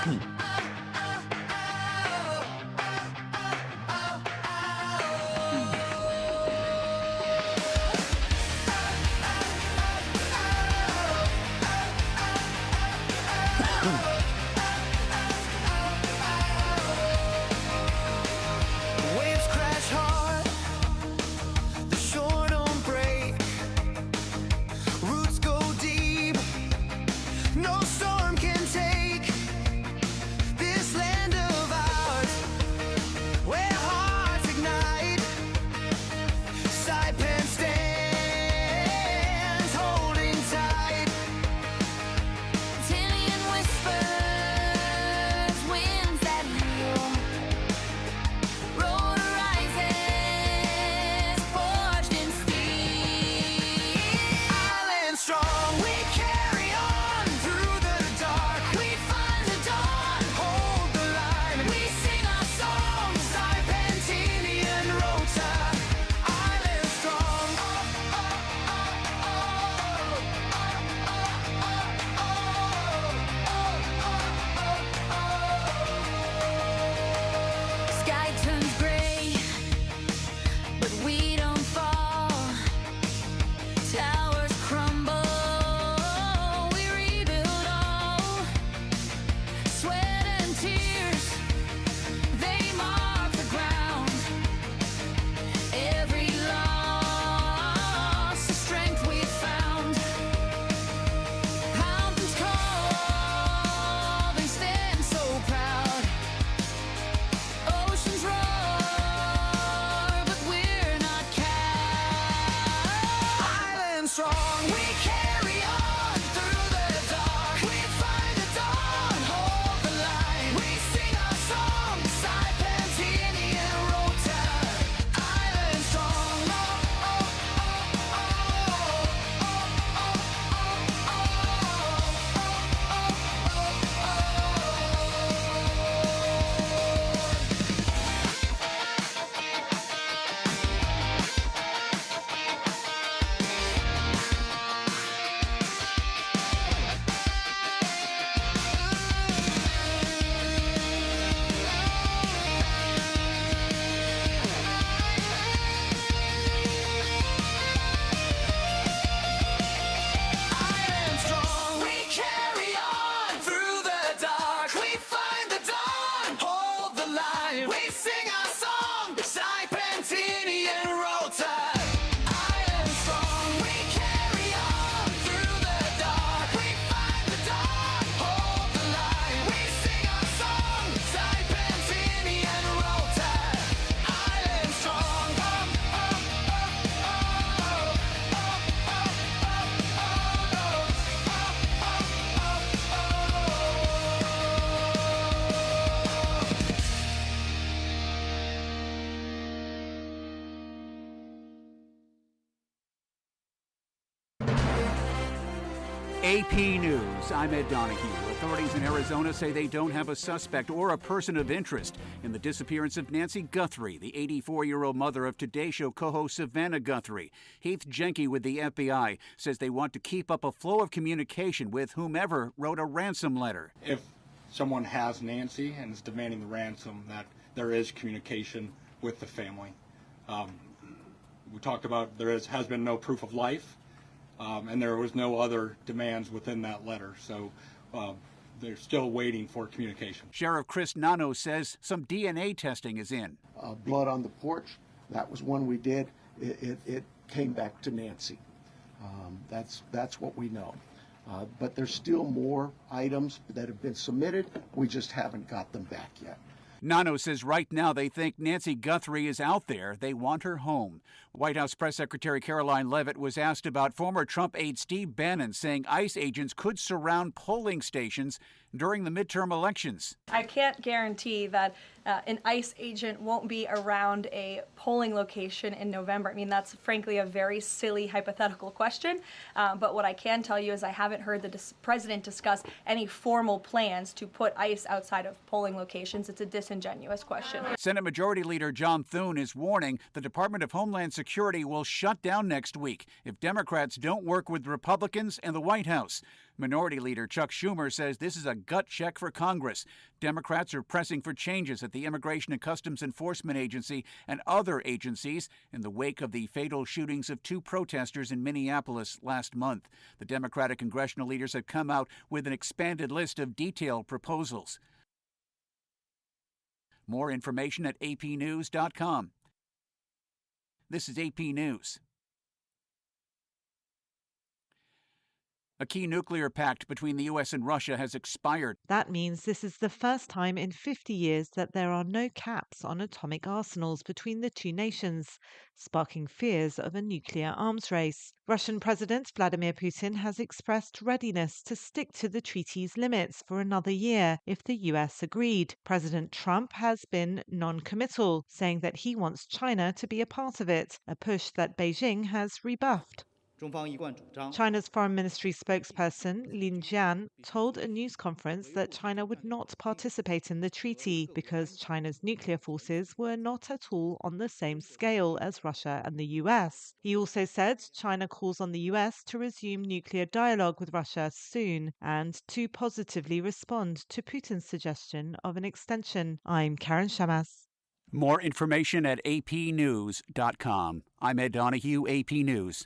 Waves crash hard, the shore don't break. Roots go deep, no storm can take this land of ours, where hearts ignite. Saipan stands holding tight. Tillian whispers, winds that heal. Road rises, forged in steel. Island strong, we carry on through the dark. We find the dawn, hold the line. We sing our songs, Serpentinian Rota. Island strong. Sky turns gray, but we don't fall. Towers crumble, we rebuild all. Sweat and tears, they mark the ground. Every loss, the strength we found. Mountains call, they stand so proud. Oceans roar, but we're not cowed. Island strong, we carry on through the dark. We find the dawn, hold the line. We sing our song, Serpentinian Rota. Island strong. Island strong, we carry on through the dark. We find the dawn, hold the line. We sing our song, Serpentinian Rota. Island strong, we carry on through the dark. We find the dawn, hold the line. We sing our song, Serpentinian Rota. Island strong. AP News, I'm Ed Donahue. Authorities in Arizona say they don't have a suspect or a person of interest in the disappearance of Nancy Guthrie, the 84-year-old mother of Today Show co-host Savannah Guthrie. Heath Jenke with the FBI says they want to keep up a flow of communication with whomever wrote a ransom letter. If someone has Nancy and is demanding the ransom, that there is communication with the family. We talked about has been no proof of life, and there was no other demands within that letter. So they're still waiting for communication. Sheriff Chris Nano says some DNA testing is in. Blood on the porch, that was one we did. It came back to Nancy. That's what we know. But there's still more items that have been submitted. We just haven't got them back yet. Nano says right now they think Nancy Guthrie is out there. They want her home. White House Press Secretary Caroline Leavitt was asked about former Trump aide Steve Bannon saying ICE agents could surround polling stations during the midterm elections. I can't guarantee that an ICE agent won't be around a polling location in November. I mean, that's frankly a very silly hypothetical question. But what I can tell you is I haven't heard the president discuss any formal plans to put ICE outside of polling locations. It's a disingenuous question. Senate Majority Leader John Thune is warning the Department of Homeland Security will shut down next week if Democrats don't work with Republicans and the White House. Minority Leader Chuck Schumer says this is a gut check for Congress. Democrats are pressing for changes at the Immigration and Customs Enforcement Agency and other agencies in the wake of the fatal shootings of 2 protesters in Minneapolis last month. The Democratic congressional leaders have come out with an expanded list of detailed proposals. More information at apnews.com. This is AP News. A key nuclear pact between the U.S. and Russia has expired. That means this is the first time in 50 years that there are no caps on atomic arsenals between the two nations, sparking fears of a nuclear arms race. Russian President Vladimir Putin has expressed readiness to stick to the treaty's limits for another year if the U.S. agreed. President Trump has been non-committal, saying that he wants China to be a part of it, a push that Beijing has rebuffed. China's Foreign Ministry spokesperson Lin Jian told a news conference that China would not participate in the treaty because China's nuclear forces were not at all on the same scale as Russia and the US. He also said China calls on the US to resume nuclear dialogue with Russia soon and to positively respond to Putin's suggestion of an extension. I'm Karen Shamas. More information at apnews.com. I'm Ed Donahue, AP News.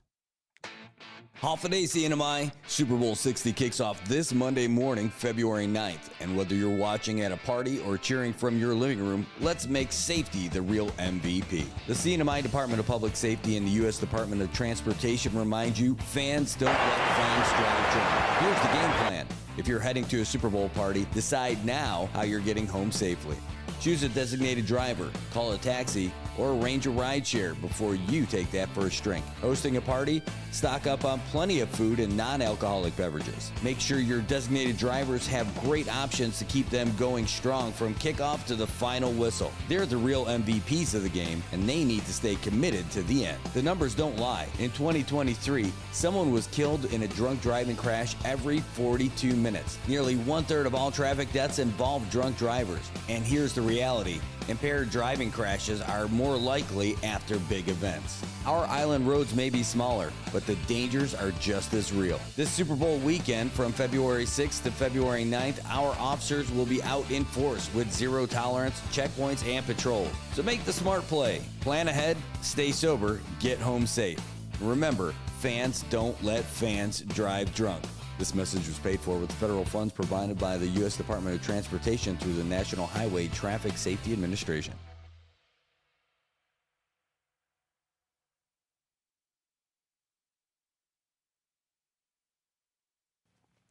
Holiday CNMI Super Bowl 60 kicks off this Monday morning, February 9th. And whether you're watching at a party or cheering from your living room, let's make safety the real MVP. The CNMI Department of Public Safety and the U.S. Department of Transportation remind you, fans don't let fans drive drunk. Here's the game plan. If you're heading to a Super Bowl party, decide now how you're getting home safely. Choose a designated driver, call a taxi, or arrange a rideshare before you take that first drink. Hosting a party? Stock up on plenty of food and non-alcoholic beverages. Make sure your designated drivers have great options to keep them going strong from kickoff to the final whistle. They're the real MVPs of the game, and they need to stay committed to the end. The numbers don't lie. In 2023, someone was killed in a drunk driving crash every 42 minutes. Nearly 1/3 of all traffic deaths involve drunk drivers. And here's the reality. Impaired driving crashes are more likely after big events. Our island roads may be smaller, but the dangers are just as real. This Super Bowl weekend from February 6th to February 9th, our officers will be out in force with zero tolerance, checkpoints, and patrols. So make the smart play. Plan ahead, stay sober, get home safe. Remember, fans don't let fans drive drunk. This message was paid for with federal funds provided by the U.S. Department of Transportation through the National Highway Traffic Safety Administration.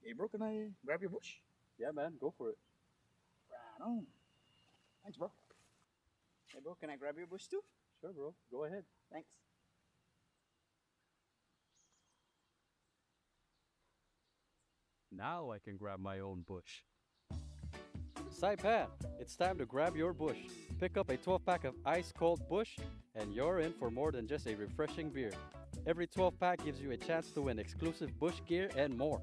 Hey, bro, can I grab your bush? Yeah, man, go for it. Right on. Thanks, bro. Hey, bro, can I grab your bush too? Sure, bro. Go ahead. Thanks. Now I can grab my own bush. Saipan, it's time to grab your bush. Pick up a 12-pack of ice-cold bush, and you're in for more than just a refreshing beer. Every 12-pack gives you a chance to win exclusive bush gear and more.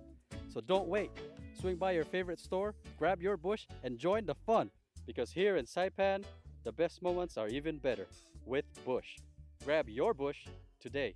So don't wait. Swing by your favorite store, grab your bush, and join the fun. Because here in Saipan, the best moments are even better with Bush. Grab your bush today.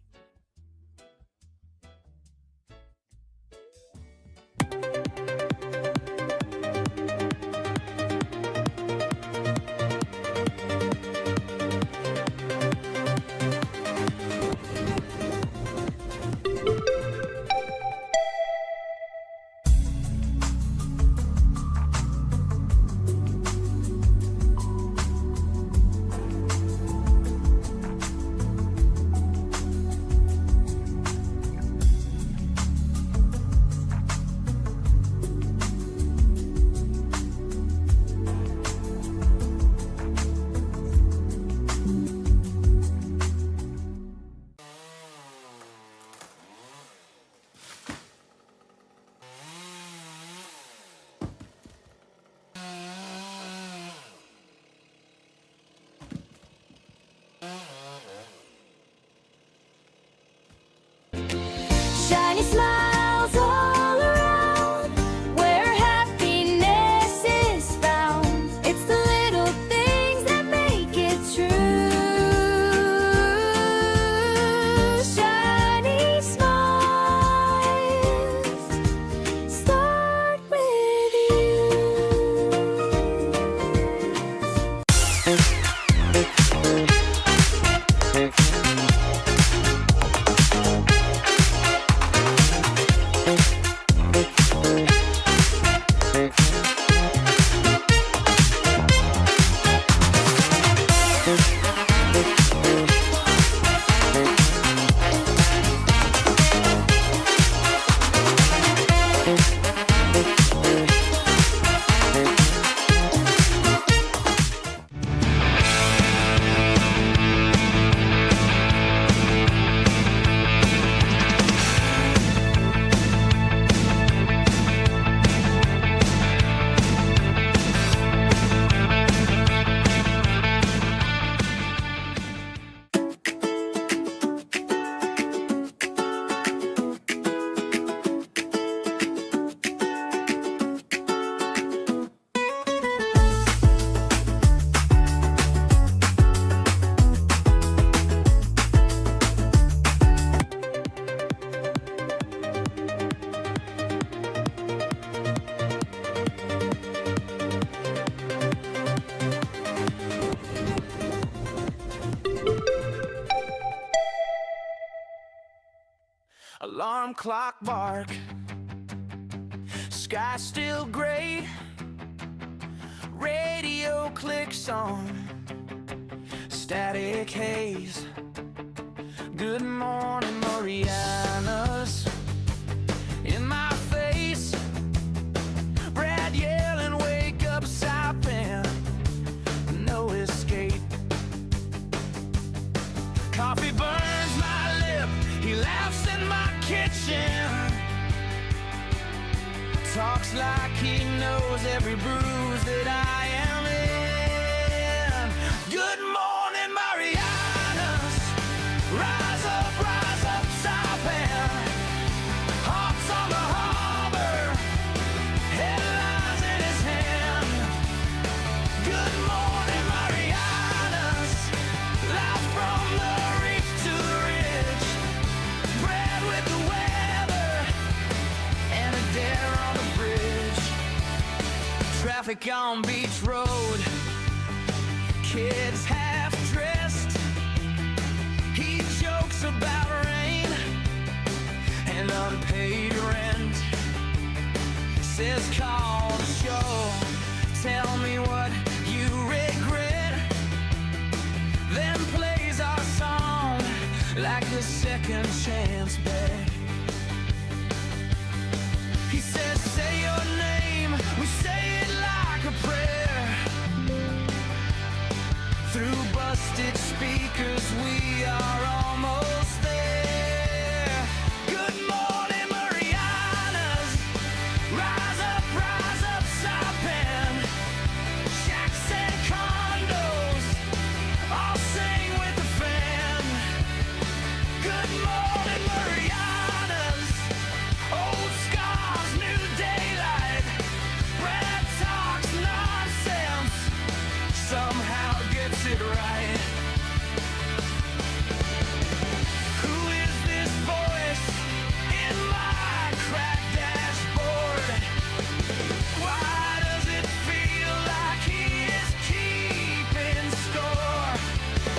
alarm clock bark. Sky still gray, radio clicks on, static haze. Good morning, Marianas, in my face. Brad yelling, wake up, Saipan, no escape. Coffee burns my lip, he laughs in my kitchen. Talks like he knows every bruise that I am in. Good morning, Marianas. Rise up, Saipan. Hearts on the harbor, headlines in his hand. Good morning, Marianas. Life from the reef to the ridge. Bread with the weather and a dare on the bridge. Traffic on Beach Road. Kids half dressed. He jokes about rain and unpaid rent. Says call the show, tell me what you regret. Then plays our song like a second chance bet. He says say your name, we say it like a prayer. Through busted speakers we are almost there. Good morning, Marianas. Rise up, Saipan. Shacks and condos all sing with the fan. Good morning, Marianas. Old scars, new daylight. Brad talks nonsense, somehow gets it right. Who is this voice in my cracked dashboard? Why does it feel like he is keeping score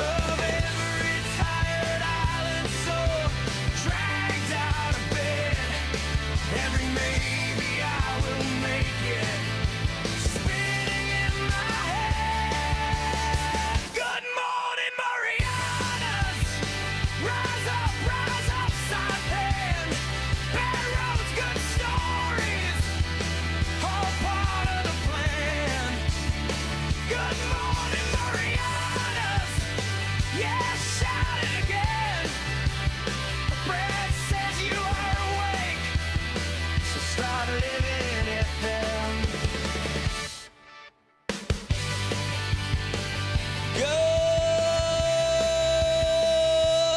of every tired island soul dragged out of bed? Every maybe I will make it spinning in my head. Good morning, Marianas. Rise up, Saipan. Bad roads, good stories, all part of the plan. Good morning, Marianas. Yeah, shout it again. Brad says you are awake, so start living it then.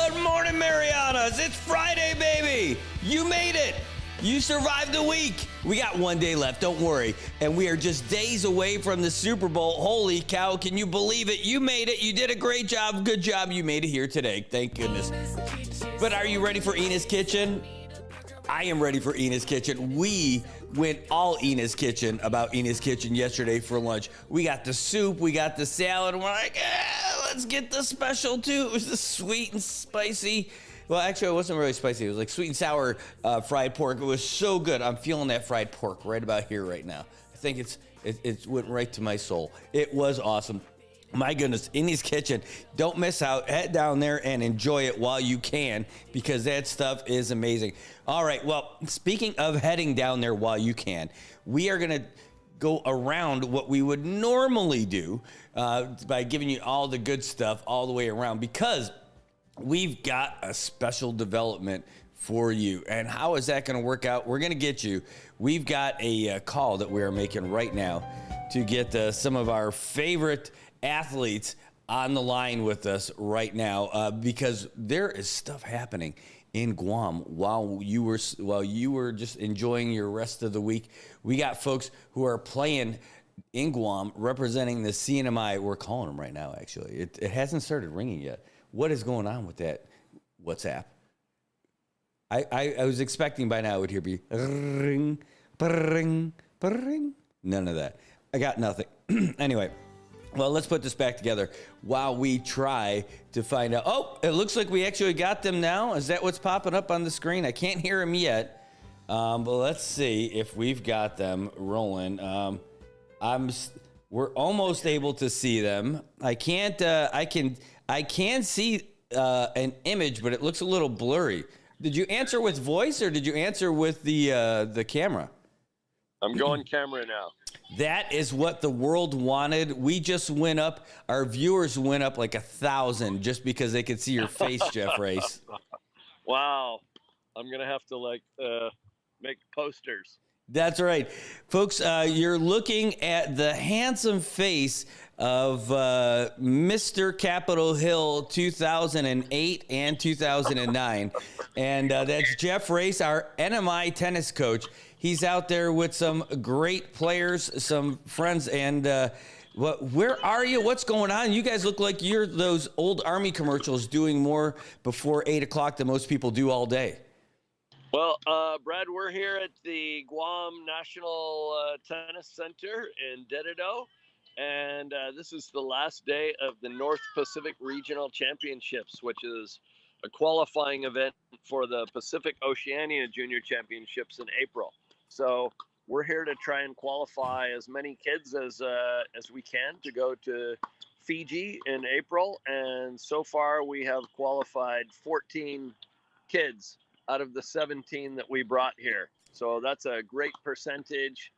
Good morning, Marianas. It's Friday, baby. You made it. You survived the week. We got one day left, don't worry. And we are just days away from the Super Bowl. Holy cow, can you believe it? You made it. You did a great job. Good job. You made it here today. Thank goodness. But are you ready for Ina's Kitchen? I am ready for Ina's Kitchen. We went all Ina's Kitchen about Ina's Kitchen yesterday for lunch. We got the soup, we got the salad, and we're like, let's get the special too. It was the sweet and spicy. Well, actually, it wasn't really spicy. It was like sweet and sour fried pork. It was so good. I'm feeling that fried pork right about here right now. I think it went right to my soul. It was awesome. My goodness, Ina's Kitchen. Don't miss out. Head down there and enjoy it while you can, because that stuff is amazing. All right, well, speaking of heading down there while you can, we are going to go around what we would normally do by giving you all the good stuff all the way around, because we've got a special development for you. And how is that going to work out? We're going to get you. We've got a call that we are making right now to get some of our favorite athletes on the line with us right now, because there is stuff happening in Guam while you were just enjoying your rest of the week. We got folks who are playing in Guam representing the CNMI. We're calling them right now, actually. It hasn't started ringing yet. What is going on with that WhatsApp? I was expecting by now it would here be ring, ring, ring. None of that. I got nothing. Anyway, Well, let's put this back together while we try to find out. Oh, it looks like we actually got them now. Is that what's popping up on the screen? I can't hear them yet, but let's see if we've got them rolling. We're almost able to see them. I can't. I can see an image, but it looks a little blurry. Did you answer with voice or did you answer with the camera? I'm going camera now. That is what the world wanted. We just went up. Our viewers went up like 1,000 just because they could see your face, Jeff Race. Wow. I'm going to have to make posters. That's right. Folks, you're looking at the handsome face of Mr. Capitol Hill 2008 and 2009. And that's Jeff Race, our NMI tennis coach. He's out there with some great players, some friends, and where are you? What's going on? You guys look like you're those old Army commercials doing more before 8 o'clock than most people do all day. Well, Brad, we're here at the Guam National Tennis Center in Dededo, and this is the last day of the North Pacific Regional Championships, which is a qualifying event for the Pacific Oceania Junior Championships in April. So we're here to try and qualify as many kids as we can to go to Fiji in April. And so far we have qualified 14 kids out of the 17 that we brought here. So that's a great percentage.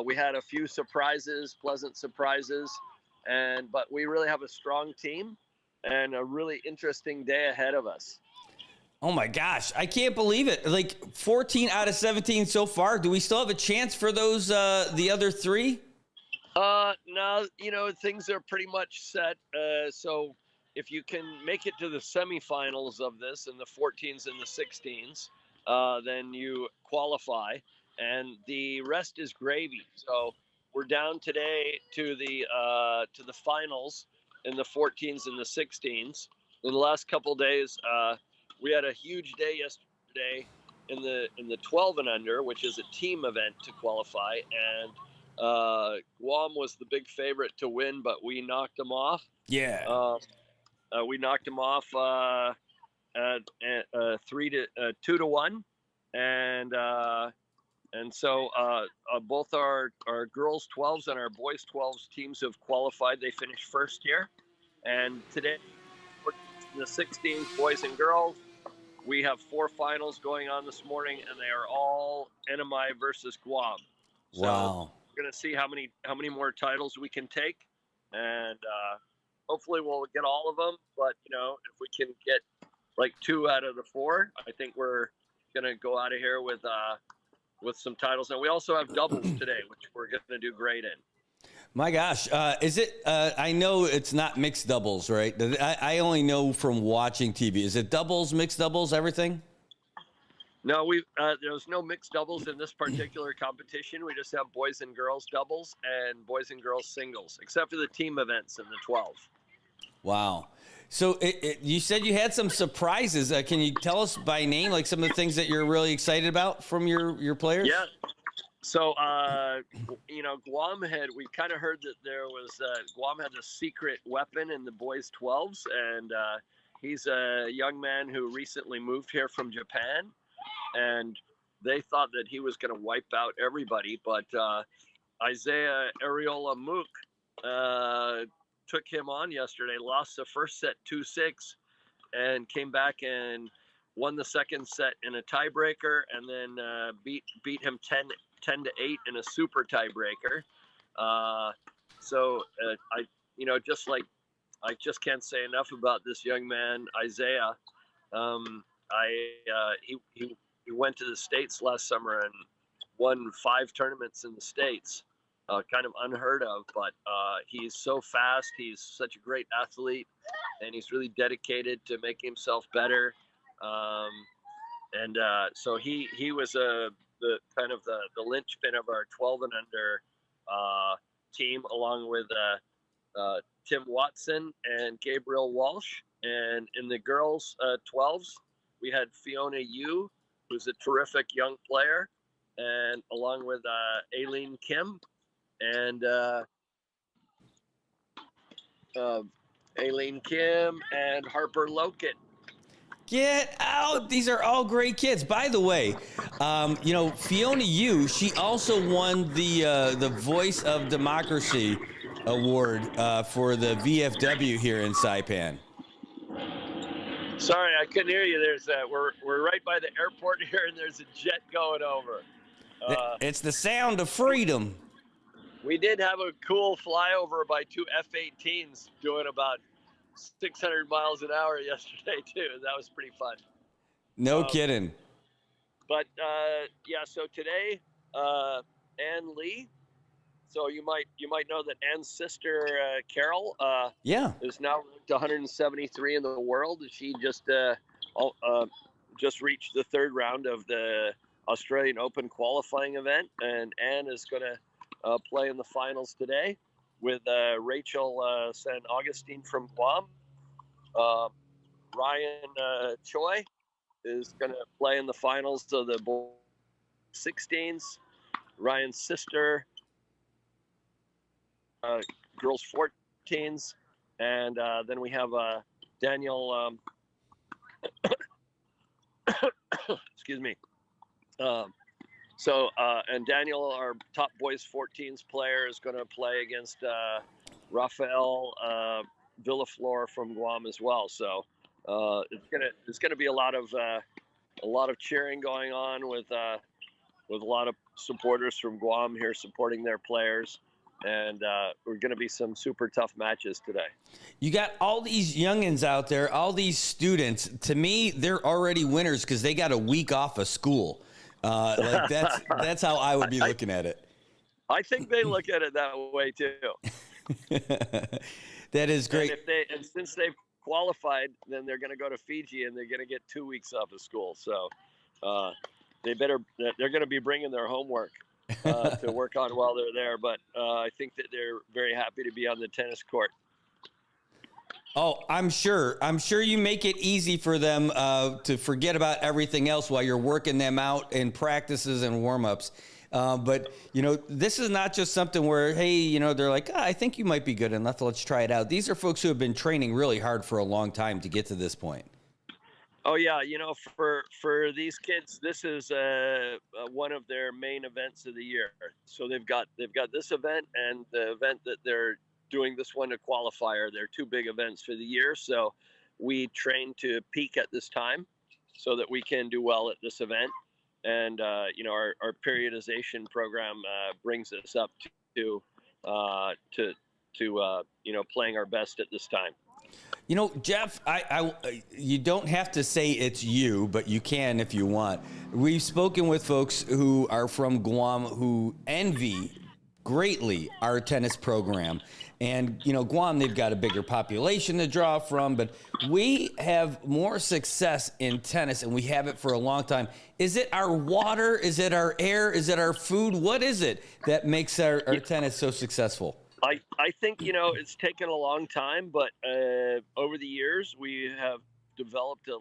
We had a few surprises, pleasant surprises, but we really have a strong team and a really interesting day ahead of us. Oh my gosh, I can't believe it. Like 14 out of 17 so far. Do we still have a chance for those, the other three? No, things are pretty much set. So if you can make it to the semifinals of this in the 14s and the 16s, then you qualify, and the rest is gravy. So we're down today to the finals in the 14s and the 16s. In the last couple days, we had a huge day yesterday in the 12 and under, which is a team event to qualify, and Guam was the big favorite to win, but we knocked them off. Yeah. We knocked them off 2-1, and so both our girls 12s and our boys 12s teams have qualified. They finished first here, and today in the 16s, boys and girls, we have 4 finals going on this morning, and they are all NMI versus Guam. So wow. We're going to see how many more titles we can take, and hopefully we'll get all of them. But if we can get like 2 out of the 4, I think we're going to go out of here with some titles. And we also have doubles today, which we're going to do great in. My gosh, is it? I know it's not mixed doubles, right? I only know from watching TV. Is it doubles, mixed doubles, everything? No, there's no mixed doubles in this particular competition. We just have boys and girls doubles and boys and girls singles, except for the team events in the 12. Wow. So you said you had some surprises. Can you tell us by name, like some of the things that you're really excited about from your players? Yeah. So, Guam we kind of heard that there was, Guam had a secret weapon in the boys 12s, and he's a young man who recently moved here from Japan, and they thought that he was going to wipe out everybody, but Isaiah Areola Mook took him on yesterday, lost the first set 2-6, and came back and won the second set in a tiebreaker, and then beat him 10-8 in a super tiebreaker. I just can't say enough about this young man, Isaiah. He went to the States last summer and won 5 tournaments in the States, kind of unheard of, but he's so fast. He's such a great athlete, and he's really dedicated to making himself better. So he was the kind of the linchpin of our 12 and under team, along with Tim Watson and Gabriel Walsh. And in the girls 12s, we had Fiona Yu, who's a terrific young player, and along with Aileen Kim. And Aileen Kim, and Harper Lokit. Get out! These are all great kids. By the way, Fiona Yu, she also won the Voice of Democracy award for the VFW here in Saipan. Sorry, I couldn't hear you. We're right by the airport here, and there's a jet going over. It's the sound of freedom. We did have a cool flyover by two F-18s doing about 600 miles an hour yesterday too. That was pretty fun. No kidding. But so today, Ann Lee. So you might know that Ann's sister Carol is now ranked 173 in the world. She just reached the third round of the Australian Open qualifying event, and Ann is going to play in the finals today with Rachel San Augustine from Guam. Ryan Choi is going to play in the finals of the 16s. Ryan's sister, girls 14s, and then we have Daniel. Excuse me. And Daniel, our top boys 14s player, is going to play against Rafael Villaflor from Guam as well. So it's gonna be a lot of cheering going on with a lot of supporters from Guam here supporting their players, and we're gonna be some super tough matches today. You got all these youngins out there, all these students. To me, they're already winners because they got a week off of school. That's how I would be looking at it. I think they look at it that way too. That is great. And since they've qualified, then they're going to go to Fiji and they're going to get 2 weeks off of school. So they're going to be bringing their homework to work on while they're there. But I think that they're very happy to be on the tennis court. Oh, I'm sure you make it easy for them to forget about everything else while you're working them out in practices and warm-ups. But this is not just something where, hey, they're like, I think you might be good enough. Let's try it out. These are folks who have been training really hard for a long time to get to this point. Oh yeah, for these kids, this is one of their main events of the year. So they've got this event and the event that they're doing this one to qualifier. They're two big events for the year. So we train to peak at this time so that we can do well at this event. And our periodization program brings us up to playing our best at this time. Jeff, you don't have to say it's you, but you can if you want. We've spoken with folks who are from Guam who envy greatly our tennis program. And, Guam, they've got a bigger population to draw from, but we have more success in tennis, and we have it for a long time. Is it our water? Is it our air? Is it our food? What is it that makes our tennis so successful? I think, it's taken a long time, but over the years, we have developed a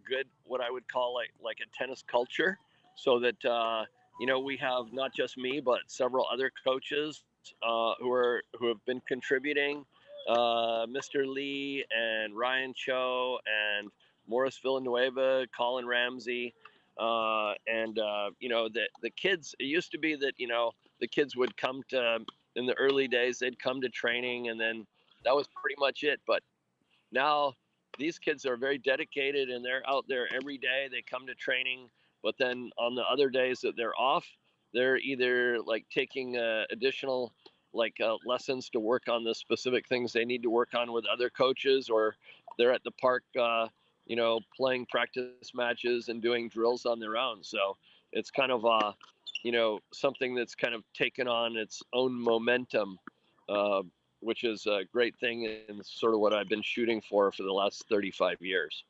good, what I would call like a tennis culture, so that, we have not just me, but several other coaches who have been contributing, Mr. Lee and Ryan Cho and Morris Villanueva, Colin Ramsey, and the kids. It used to be that the kids would come to, in the early days, they'd come to training and then that was pretty much it. But now these kids are very dedicated and they're out there every day. They come to training, but then on the other days that they're off, they're either taking additional lessons to work on the specific things they need to work on with other coaches, or they're at the park, playing practice matches and doing drills on their own. So it's kind of, something that's kind of taken on its own momentum, which is a great thing and sort of what I've been shooting for the last 35 years.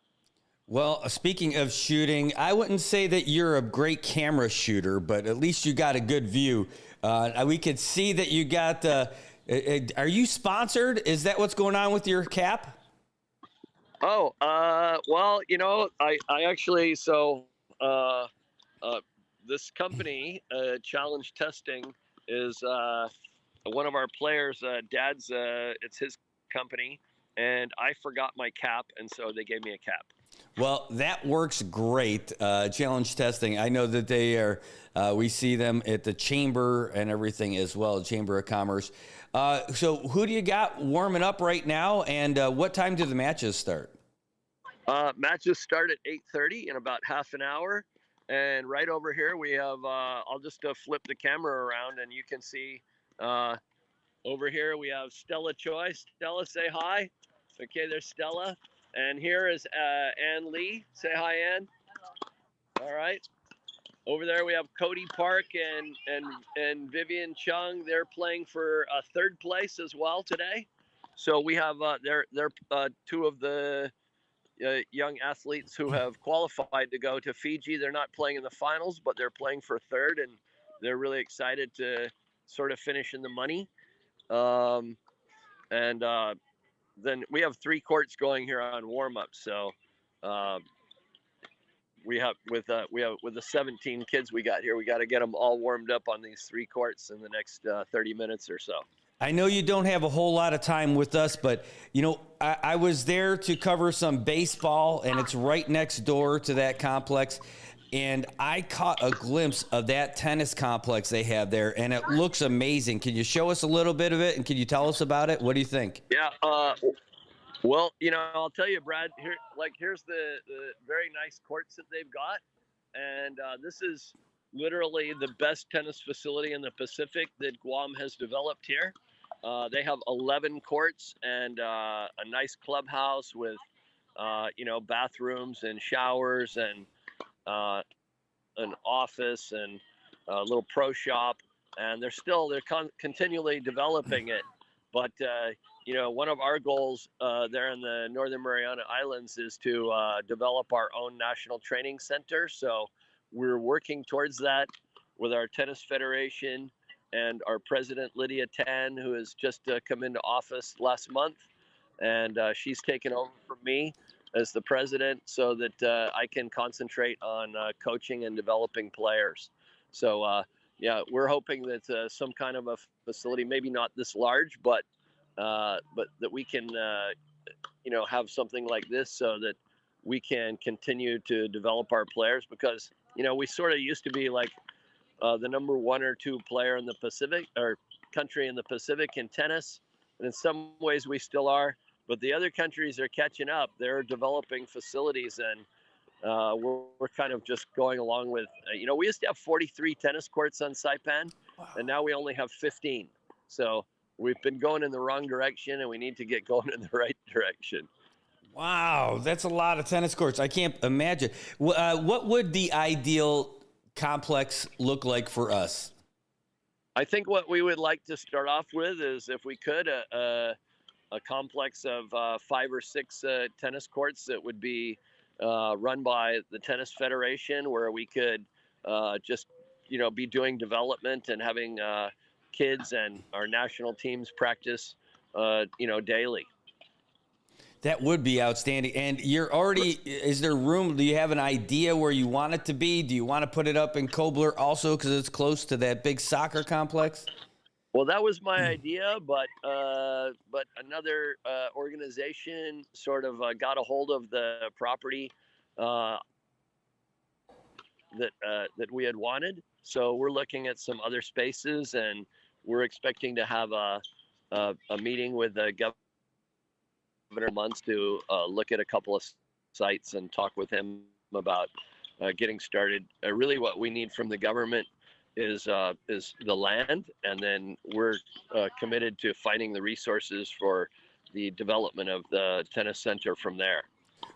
Well, speaking of shooting, I wouldn't say that you're a great camera shooter, but at least you got a good view. We could see that you got, are you sponsored? Is that what's going on with your cap? Oh, well, I actually, this company, Challenge Testing, is one of our players' dad's, it's his company, and I forgot my cap, and so they gave me a cap. Well, that works great. Challenge testing. I know that they are. We see them at the chamber and everything as well, Chamber of Commerce. So, who do you got warming up right now, and what time do the matches start? Matches start at 8:30 in about half an hour, and right over here we have. I'll just flip the camera around, and you can see. Over here we have Stella Choi. Stella, say hi. Okay, there's Stella. And here is Ann Lee. Say hi, Ann. All right. Over there we have Cody Park and Vivian Chung. They're playing for third place as well today. So we have they're two of the young athletes who have qualified to go to Fiji. They're not playing in the finals, but they're playing for third, and they're really excited to sort of finish in the money. Then we have 3 courts going here on warm up. So we have with the 17 kids we got here, we got to get them all warmed up on these 3 courts in the next 30 minutes or so. I know you don't have a whole lot of time with us, but you know, I was there to cover some baseball, and it's right next door to that complex. And I caught a glimpse of that tennis complex they have there, and it looks amazing. Can you show us a little bit of it, and can you tell us about it? What do you think? Yeah. Well, you know, I'll tell you, Brad. Here's the very nice courts that they've got, and this is literally the best tennis facility in the Pacific that Guam has developed here. They have 11 courts and a nice clubhouse with, bathrooms and showers and an office and a little pro shop, and they're continually developing it. But one of our goals there in the Northern Mariana Islands is to develop our own national training center. So we're working towards that with our tennis federation and our president Lydia Tan, who has just come into office last month, and she's taken over from me as the president so that I can concentrate on coaching and developing players. So we're hoping that some kind of a facility, maybe not this large, but that we can have something like this so that we can continue to develop our players, because we sort of used to be like the number 1 or 2 player in the Pacific, or country in the Pacific in tennis, and in some ways we still are. But the other countries are catching up. They're developing facilities, and we're kind of just going along with, we used to have 43 tennis courts on Saipan, and now we only have 15. So we've been going in the wrong direction, and we need to get going in the right direction. Wow, that's a lot of tennis courts. I can't imagine. What would the ideal complex look like for us? I think what we would like to start off with is, if we could, a complex of 5 or 6 tennis courts that would be run by the tennis federation, where we could just be doing development and having kids and our national teams practice daily. That would be outstanding. And is there room? Do you have an idea where you want it to be? Do you want to put it up in Kobler also, because it's close to that big soccer complex? Well, that was my idea, but another organization sort of got a hold of the property that we had wanted. So we're looking at some other spaces, and we're expecting to have a meeting with the governor months to look at a couple of sites and talk with him about getting started. Really, what we need from the government is the land, and then we're committed to finding the resources for the development of the tennis center from there.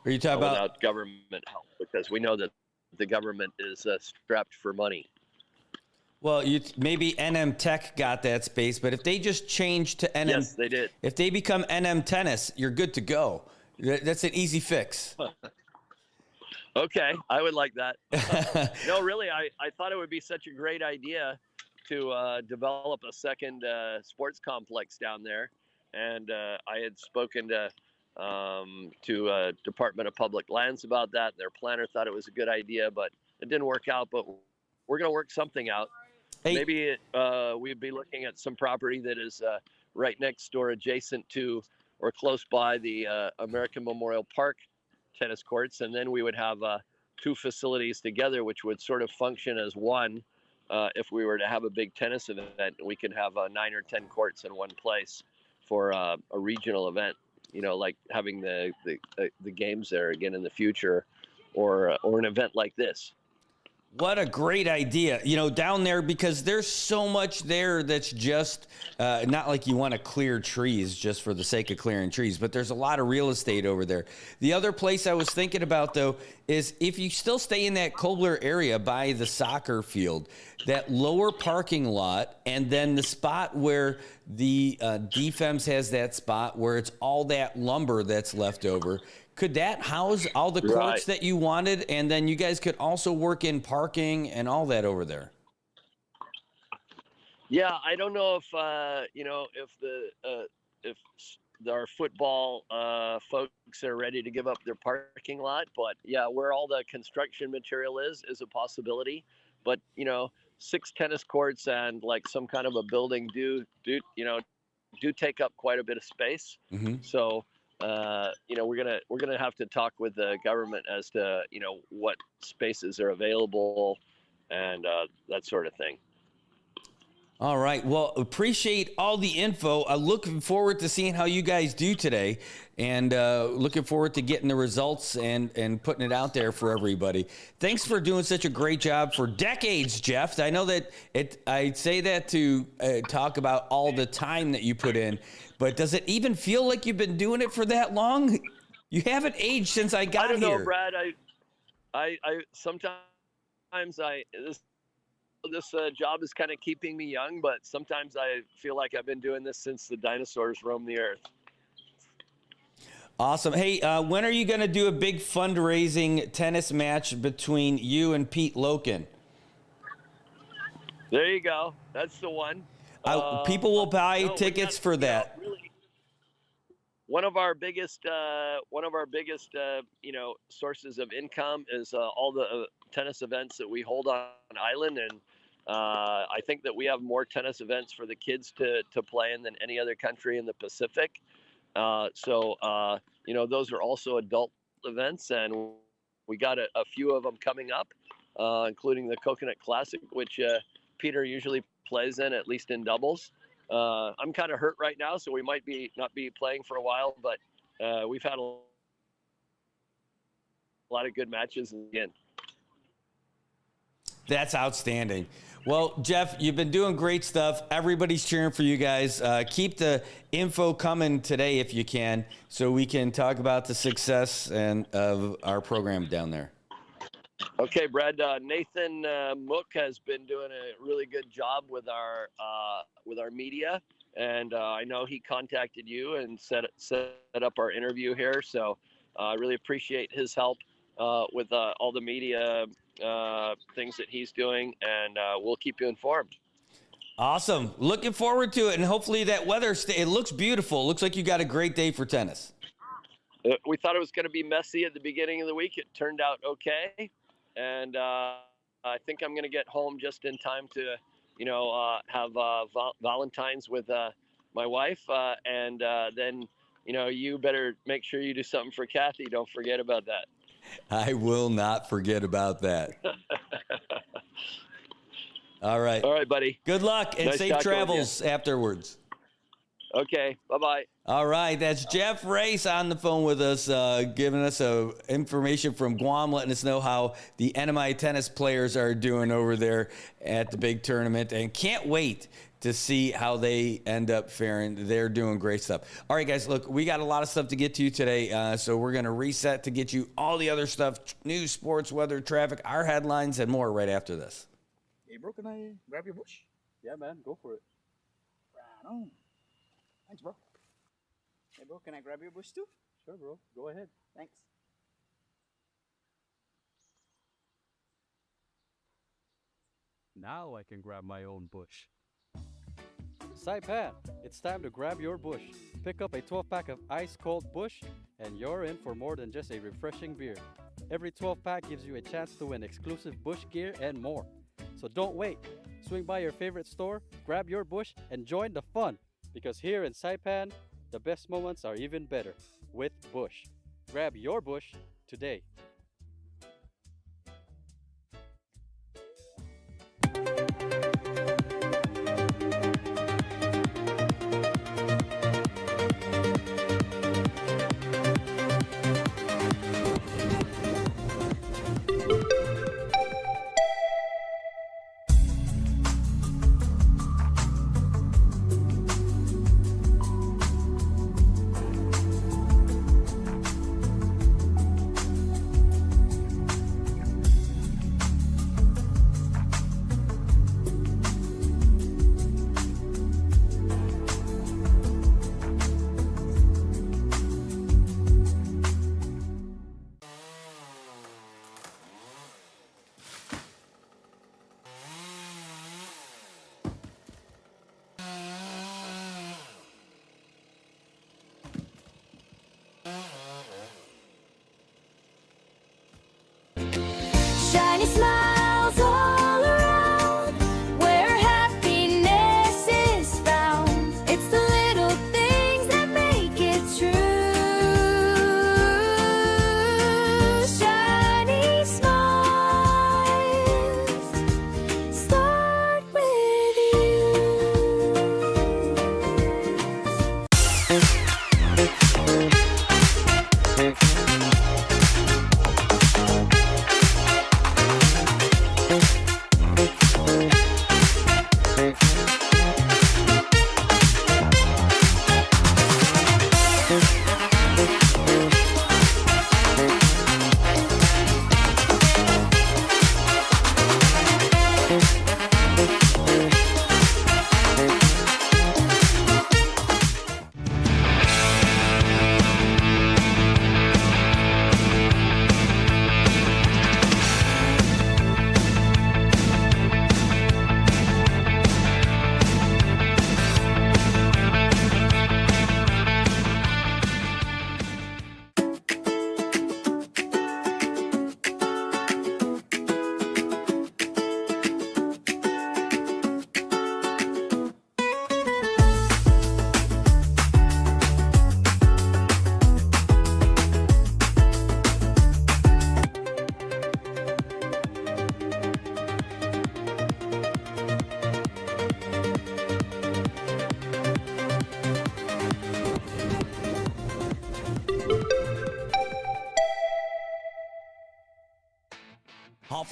Are you talking about without government help? Because we know that the government is strapped for money. Well, maybe NM Tech got that space, but if they just change to NM, yes, they did. If they become NM Tennis, you're good to go. That's an easy fix. Okay, I would like that. No, really, I thought it would be such a great idea to develop a second sports complex down there, and I had spoken to Department of Public Lands about that. Their planner thought it was a good idea, but it didn't work out. But we're going to work something out. Hey. Maybe we'd be looking at some property that is right next door, adjacent to or close by the American Memorial Park tennis courts, and then we would have two facilities together, which would sort of function as one. If we were to have a big tennis event, we could have 9 or 10 courts in one place for a regional event. Like having the games there again in the future, or an event like this. What a great idea, down there, because there's so much there that's just not like you want to clear trees just for the sake of clearing trees, but there's a lot of real estate over there. The other place I was thinking about, though, is if you still stay in that Kobler area by the soccer field, that lower parking lot, and then the spot where the Defems has that spot where it's all that lumber that's left over. Could that house all the courts that you wanted, and then you guys could also work in parking and all that over there? Yeah, I don't know if if our football folks are ready to give up their parking lot, but yeah, where all the construction material is a possibility. But 6 tennis courts and like some kind of a building do take up quite a bit of space. Mm-hmm. So. We're gonna have to talk with the government as to what spaces are available and that sort of thing. All right. Well, appreciate all the info. Looking forward to seeing how you guys do today, and looking forward to getting the results and putting it out there for everybody. Thanks for doing such a great job for decades, Jeff. I know that I say that to talk about all the time that you put in, but does it even feel like you've been doing it for that long? You haven't aged since I got here. I don't know, Brad. I sometimes this job is kind of keeping me young, but sometimes I feel like I've been doing this since the dinosaurs roamed the earth. Awesome. Hey, when are you going to do a big fundraising tennis match between you and Pete Loken? There you go. That's the one. People will buy tickets for that. Really, one of our biggest sources of income is all the tennis events that we hold on island, and I think that we have more tennis events for the kids to play in than any other country in the Pacific. So those are also adult events, and we got a few of them coming up, including the Coconut Classic, which Peter usually plays in, at least in doubles. I'm kind of hurt right now, so we might not be playing for a while, but we've had a lot of good matches again. That's outstanding. Well, Jeff, you've been doing great stuff. Everybody's cheering for you guys. Keep the info coming today if you can, so we can talk about the success of our program down there. Okay, Brad. Nathan Mook has been doing a really good job with our media, and I know he contacted you and set up our interview here. So I really appreciate his help with all the media things that he's doing, and we'll keep you informed. Awesome. Looking forward to it, and hopefully that weather it looks beautiful. It looks like you got a great day for tennis. We thought it was going to be messy at the beginning of the week. It turned out okay, and I think I'm going to get home just in time to have Valentine's with my wife, and then you better make sure you do something for Kathy. Don't forget about that. I will not forget about that. All right. All right, buddy. Good luck and Nice safe talking with travels afterwards. Okay. Bye-bye. All right. That's Jeff Race on the phone with us, giving us information from Guam, letting us know how the NMI tennis players are doing over there at the big tournament, and can't wait to see how they end up faring. They're doing great stuff. All right, guys, look, we got a lot of stuff to get to today, so we're going to reset to get you all the other stuff, news, sports, weather, traffic, our headlines, and more right after this. Hey, bro, can I grab your bush? Yeah, man, go for it. Right on. Thanks, bro. Hey, bro, can I grab your bush too? Sure, bro. Go ahead. Thanks. Now I can grab my own bush. Saipan, it's time to grab your bush. Pick up a 12-pack of ice-cold Bush, and you're in for more than just a refreshing beer. Every 12-pack gives you a chance to win exclusive Bush gear and more. So don't wait. Swing by your favorite store, grab your Bush, and join the fun. Because here in Saipan, The best moments are even better with Bush. Grab your Bush today. Shiny smiles all around, where happiness is found. It's the little things that make it true. Shiny smiles start with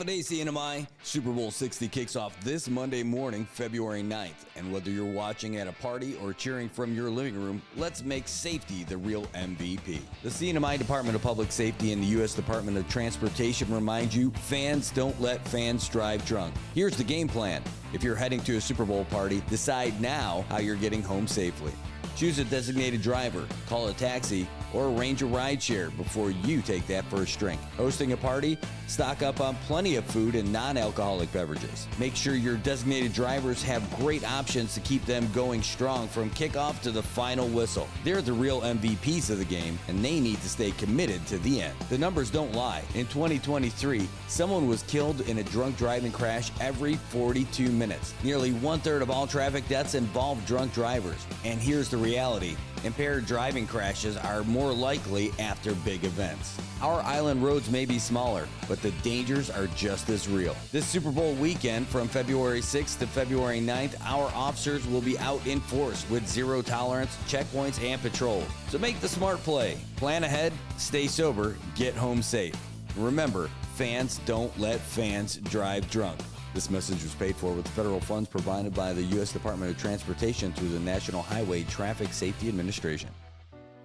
Holiday CNMI Super Bowl 60 kicks off this Monday morning, February 9th. And whether you're watching at a party or cheering from your living room, let's make safety the real MVP. The CNMI Department of Public Safety and the U.S. Department of Transportation remind you, fans don't let fans drive drunk. Here's the game plan. If you're heading to a Super Bowl party, decide now how you're getting home safely. Choose a designated driver, call a taxi, or arrange a rideshare before you take that first drink. Hosting a party? Stock up on plenty of food and non-alcoholic beverages. Make sure your designated drivers have great options to keep them going strong from kickoff to the final whistle. They're the real MVPs of the game, and they need to stay committed to the end. The numbers don't lie. In 2023, someone was killed in a drunk driving crash every 42 minutes. Nearly one-third of all traffic deaths involve drunk drivers. And here's the reality. Impaired driving crashes are more likely after big events. Our island roads may be smaller, but the dangers are just as real. This Super Bowl weekend from February 6th to February 9th, our officers will be out in force with zero tolerance, checkpoints, and patrols. So make the smart play. Plan ahead, stay sober, get home safe. Remember, fans don't let fans drive drunk. This message was paid for with federal funds provided by the U.S. Department of Transportation through the National Highway Traffic Safety Administration.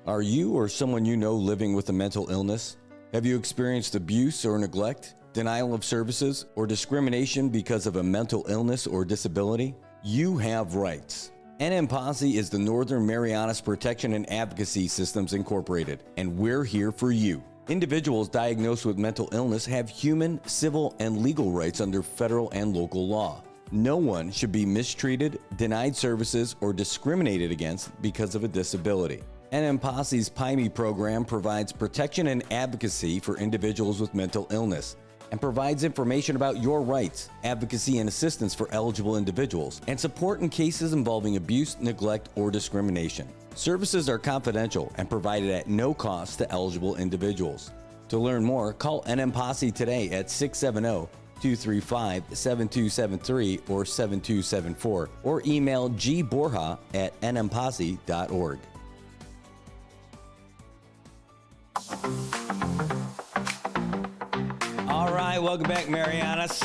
Are you or someone you know living with a mental illness? Have you experienced abuse or neglect, denial of services, or discrimination because of a mental illness or disability? You have rights. NM Posse is the Northern Marianas Protection and Advocacy Systems Incorporated, and we're here for you. Individuals diagnosed with mental illness have human, civil, and legal rights under federal and local law. No one should be mistreated, denied services, or discriminated against because of a disability. NM Posse's PIME program provides protection and advocacy for individuals with mental illness. and provides information about your rights, advocacy and assistance for eligible individuals, and support in cases involving abuse, neglect, or discrimination. Services are confidential and provided at no cost to eligible individuals. To learn more, call NM Posse today at 670-235-7273 or 7274, or email gborja@nmposse.org. All right, welcome back, Marianas.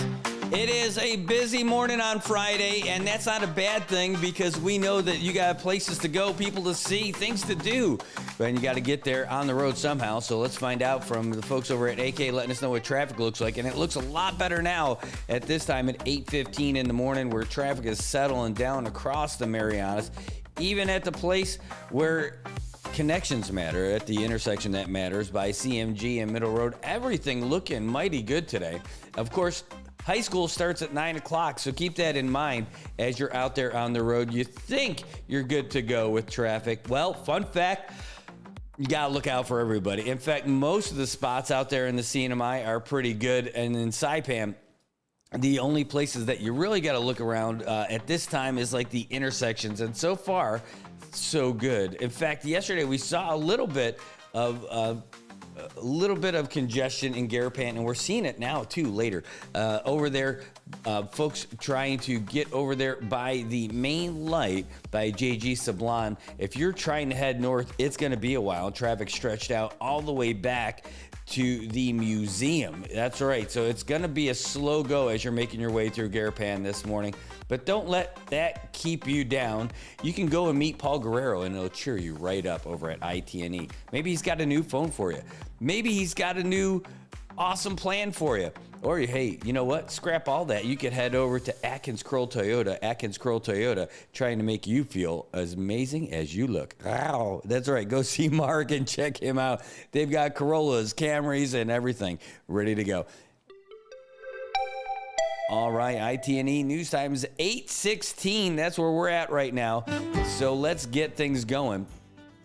It is a busy morning on Friday, and that's not a bad thing because we know that you got places to go, people to see, things to do. But you got to get there on the road somehow. So let's find out from the folks over at AK letting us know what traffic looks like. And it looks a lot better now at this time at 8:15 in the morning, where traffic is settling down across the Marianas, even at the place where connections matter, at the intersection that matters by CMG and Middle Road. Everything looking mighty good today. Of course, high school starts at 9 o'clock, so keep that in mind as you're out there on the road. You think you're good to go with traffic. Well, fun fact, you got to look out for everybody. In fact, most of the spots out there in the CNMI are pretty good, and in Saipan, the only places that you really got to look around at this time is like the intersections, and so far, so good. In fact, yesterday we saw a little bit of congestion in Garapan, and we're seeing it now too later. Over there, folks trying to get over there by the main light by JG Sablon. If you're trying to head north, it's going to be a while. Traffic stretched out all the way back to the museum. That's right. So it's going to be a slow go as you're making your way through Garapan this morning. But don't let that keep you down. You can go and meet Paul Guerrero, and it'll cheer you right up over at ITNE. Maybe he's got a new phone for you. Maybe he's got a new awesome plan for you. Or, hey, you know what? Scrap all that. You could head over to Atkins Kroll Toyota. Atkins Kroll Toyota, trying to make you feel as amazing as you look. Wow, that's right. Go see Mark and check him out. They've got Corollas, Camrys, and everything ready to go. All right, ITNE news time is 8:16. That's where we're at right now. So let's get things going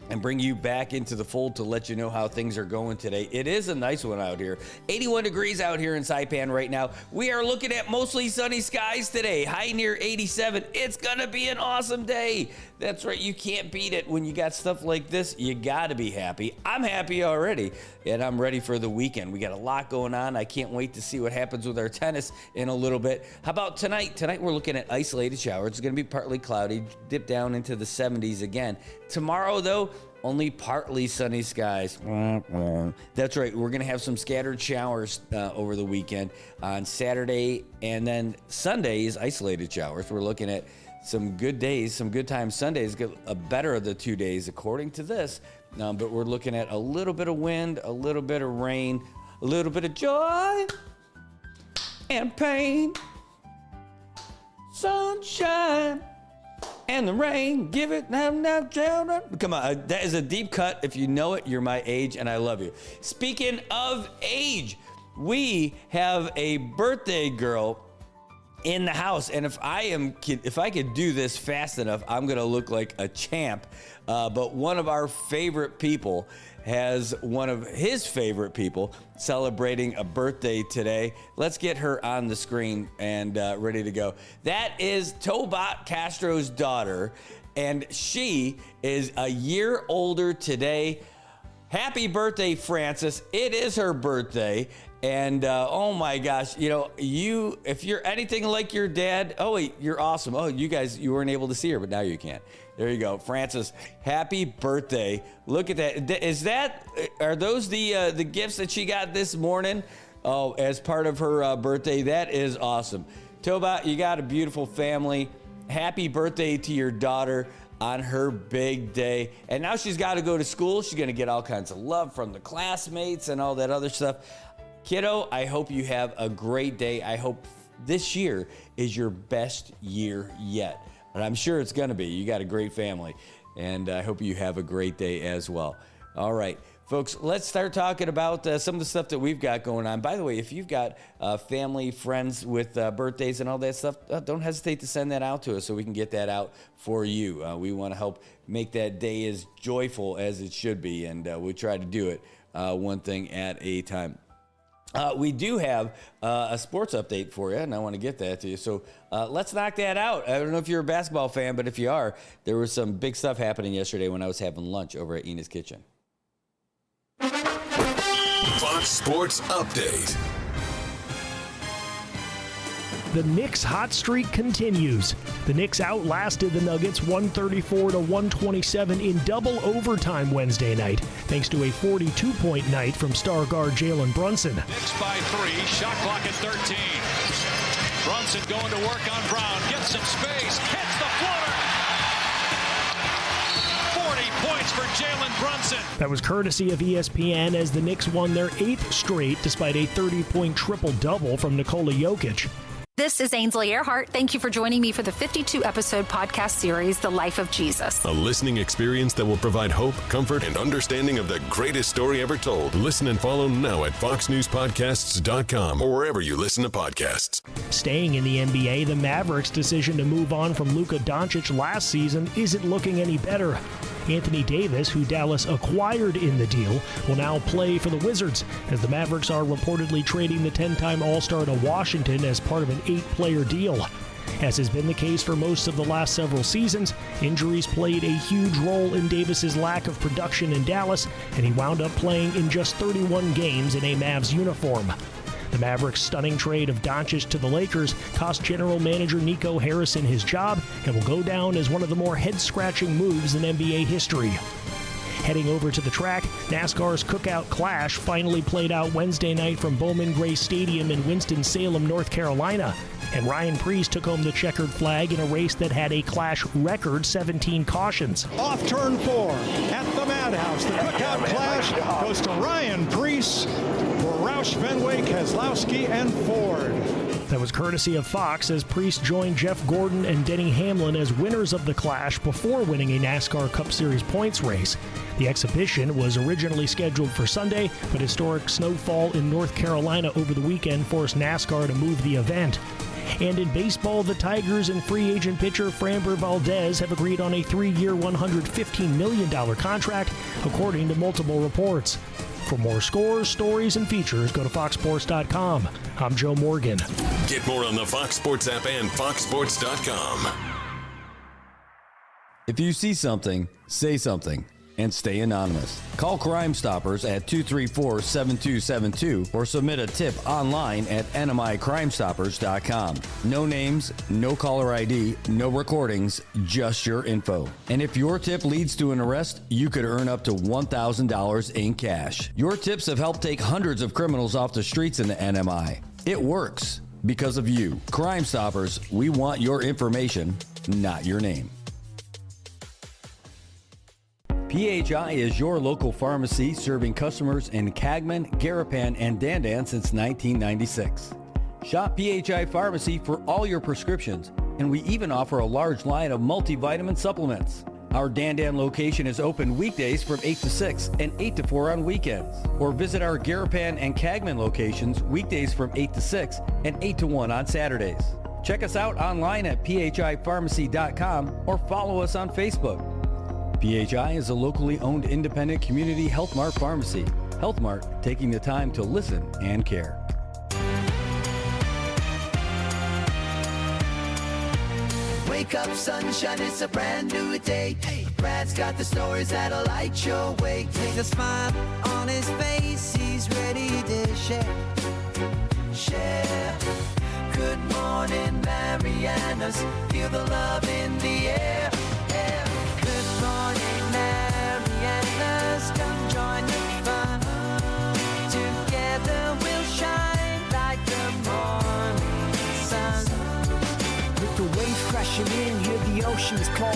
and bring you back into the fold to let you know how things are going today. It is a nice one out here. 81 degrees out here in Saipan right now. We are looking at mostly sunny skies today. High near 87. It's going to be an awesome day. That's right. You can't beat it. When you got stuff like this, you got to be happy. I'm happy already, and I'm ready for the weekend. We got a lot going on. I can't wait to see what happens with our tennis in a little bit. How about tonight? Tonight we're looking at isolated showers. It's going to be partly cloudy, dip down into the 70s again. Tomorrow, though, only partly sunny skies. That's right. We're going to have some scattered showers over the weekend on Saturday, and then Sunday is isolated showers. We're looking at some good days, some good times. Sundays get a better of the 2 days, according to this. But we're looking at a little bit of wind, a little bit of rain, a little bit of joy and pain, sunshine and the rain. Give it now, children. Come on, that is a deep cut. If you know it, you're my age, and I love you. Speaking of age, we have a birthday girl in the house, and if I could do this fast enough, I'm gonna look like a champ. But one of our favorite people has one of his favorite people celebrating a birthday today. Let's get her on the screen and ready to go. That is Tobat Castro's daughter, and she is a year older today. Happy birthday, Frances. It is her birthday. And oh my gosh, if you're anything like your dad, oh wait, you're awesome. Oh, you weren't able to see her, but now you can. There you go, Frances. Happy birthday! Look at that. Are those the gifts that she got this morning? Oh, as part of her birthday. That is awesome. Toba, you got a beautiful family. Happy birthday to your daughter on her big day. And now she's got to go to school. She's going to get all kinds of love from the classmates and all that other stuff. Kiddo, I hope you have a great day. I hope this year is your best year yet. And I'm sure it's going to be. You got a great family. And I hope you have a great day as well. All right, folks, let's start talking about some of the stuff that we've got going on. By the way, if you've got family, friends with birthdays and all that stuff, don't hesitate to send that out to us so we can get that out for you. We want to help make that day as joyful as it should be. And we try to do it one thing at a time. We do have a sports update for you, and I want to get that to you. So let's knock that out. I don't know if you're a basketball fan, but if you are, there was some big stuff happening yesterday when I was having lunch over at Ina's Kitchen. Fox Sports Update. The Knicks' hot streak continues. The Knicks outlasted the Nuggets 134-127 in double overtime Wednesday night, thanks to a 42-point night from star guard Jalen Brunson. Knicks by 3, shot clock at 13. Brunson going to work on Brown, gets some space, hits the floater. 40 points for Jalen Brunson. That was courtesy of ESPN as the Knicks won their 8th straight despite a 30-point triple-double from Nikola Jokic. This is Ainsley Earhart. Thank you for joining me for the 52-episode podcast series, The Life of Jesus. A listening experience that will provide hope, comfort, and understanding of the greatest story ever told. Listen and follow now at foxnewspodcasts.com or wherever you listen to podcasts. Staying in the NBA, the Mavericks' decision to move on from Luka Doncic last season isn't looking any better. Anthony Davis, who Dallas acquired in the deal, will now play for the Wizards, as the Mavericks are reportedly trading the 10-time All-Star to Washington as part of an 8-player deal. As has been the case for most of the last several seasons, injuries played a huge role in Davis's lack of production in Dallas, and he wound up playing in just 31 games in a Mavs uniform. The Mavericks' stunning trade of Doncic to the Lakers cost general manager Nico Harrison his job and will go down as one of the more head-scratching moves in NBA history. Heading over to the track, NASCAR's Cookout Clash finally played out Wednesday night from Bowman Gray Stadium in Winston-Salem, North Carolina. And Ryan Preece took home the checkered flag in a race that had a Clash record 17 cautions. Off turn 4 at the Madhouse. The Cookout Clash goes to Ryan Preece for Roush, Fenwick, Keselowski, and Ford. That was courtesy of Fox as Preece joined Jeff Gordon and Denny Hamlin as winners of the Clash before winning a NASCAR Cup Series points race. The exhibition was originally scheduled for Sunday, but historic snowfall in North Carolina over the weekend forced NASCAR to move the event. And in baseball, the Tigers and free agent pitcher Framber Valdez have agreed on a 3-year, $115 million contract, according to multiple reports. For more scores, stories, and features, go to foxsports.com. I'm Joe Morgan. Get more on the Fox Sports app and foxsports.com. If you see something, say something. And stay anonymous. Call Crime Stoppers at 234-7272 or submit a tip online at nmicrimestoppers.com. No names, no caller ID, no recordings, just your info. And if your tip leads to an arrest, you could earn up to $1,000 in cash. Your tips have helped take hundreds of criminals off the streets in the NMI. It works because of you. Crime Stoppers, we want your information, not your name. PHI is your local pharmacy serving customers in Cagman, Garapan, and Dandan since 1996. Shop PHI Pharmacy for all your prescriptions, and we even offer a large line of multivitamin supplements. Our Dandan location is open weekdays from 8 to 6 and 8 to 4 on weekends. Or visit our Garapan and Cagman locations weekdays from 8 to 6 and 8 to 1 on Saturdays. Check us out online at phipharmacy.com or follow us on Facebook. PHI is a locally owned independent community Health Mart pharmacy. Health Mart, taking the time to listen and care. Wake up, sunshine, it's a brand new day. Brad's got the stories that'll light your way. Take a smile on his face, he's ready to share. Share. Good morning, Marianas. Feel the love in the air. Good morning, Marianas. Come join the fun. Together we'll shine like the morning sun. With the waves crashing in, hear the ocean's call.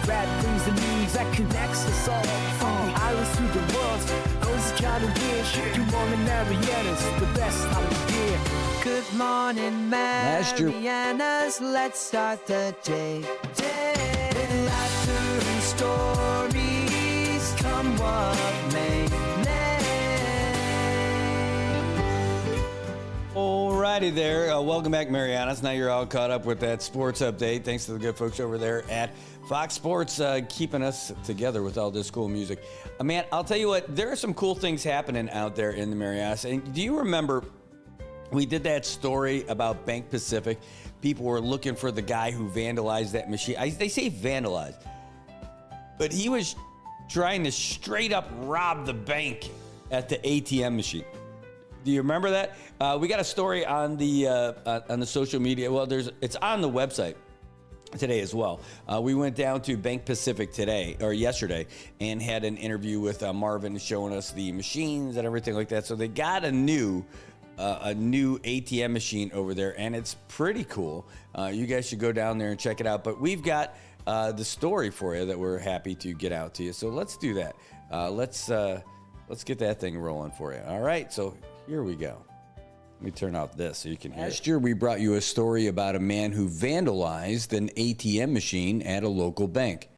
Brad brings the news that connects us all. From the islands to the world, goes kind of weird. Good morning, Marianas, the best out of the year. Good morning, Marianas. Let's start the day. Laughter and stories, come what may. Alrighty. righty there. Welcome back, Marianas. Now you're all caught up with that sports update. Thanks to the good folks over there at Fox Sports keeping us together with all this cool music. Man, I'll tell you what, there are some cool things happening out there in the Marianas. And do you remember we did that story about Bank Pacific? People were looking for the guy who vandalized that machine. They say vandalized, but he was trying to straight up rob the bank at the ATM machine. Do you remember that? We got a story on the social media. Well, it's on the website today as well. We went down to Bank Pacific yesterday and had an interview with Marvin showing us the machines and everything like that. So they got a new ATM machine over there, and it's pretty cool. You guys should go down there and check it out. But we've got the story for you that we're happy to get out to you. So let's do that. Let's get that thing rolling for you. All right, so here we go. Let me turn off this so you can hear. Last year, we brought you a story about a man who vandalized an ATM machine at a local bank.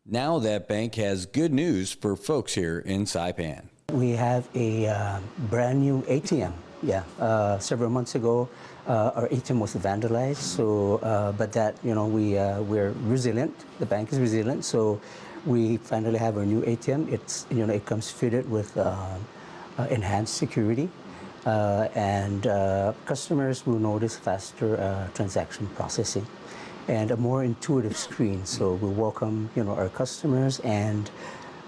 Now that bank has good news for folks here in Saipan. We have a brand new ATM. Yeah, several months ago, our ATM was vandalized. So, but that we're resilient. The bank is resilient. So, we finally have our new ATM. It comes fitted with enhanced security, and customers will notice faster transaction processing and a more intuitive screen. So, we welcome our customers and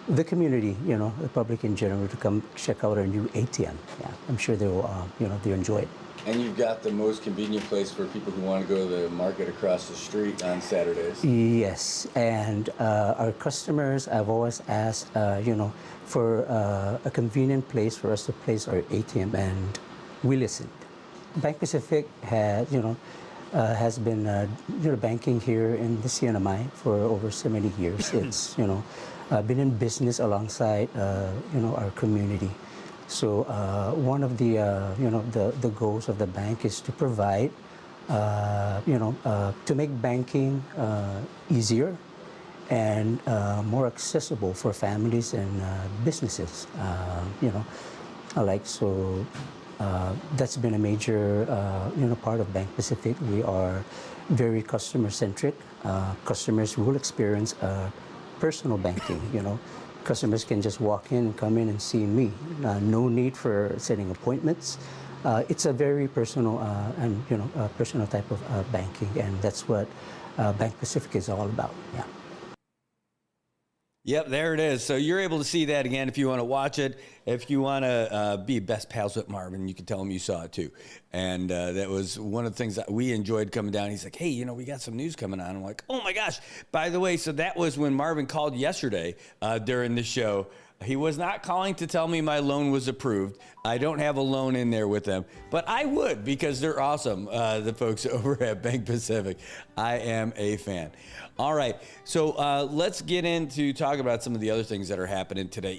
the community, the public in general, to come check out our new ATM. Yeah, I'm sure they'll enjoy it. And you've got the most convenient place for people who want to go to the market across the street on Saturdays. Yes, and our customers have always asked, for a convenient place for us to place our ATM, and we listened. Bank Pacific has been banking here in the CNMI for over so many years. It's been in business alongside our community. So one of the goals of the bank is to provide to make banking easier and more accessible for families and businesses. That's been a major part of Bank Pacific. We are very customer centric. Customers will experience personal banking. Customers can just walk in, come in and see me. No need for setting appointments. It's a very personal and personal type of banking, and that's what Bank Pacific is all about. Yeah. Yep, there it is. So you're able to see that again if you want to watch it. If you want to be best pals with Marvin, you can tell him you saw it too. And that was one of the things that we enjoyed coming down. He's like, hey, we got some news coming on. I'm like, oh my gosh. By the way, so that was when Marvin called yesterday during the show. He was not calling to tell me my loan was approved. I don't have a loan in there with them, but I would, because they're awesome, the folks over at Bank Pacific. I am a fan. All right, so let's get into talk about some of the other things that are happening today.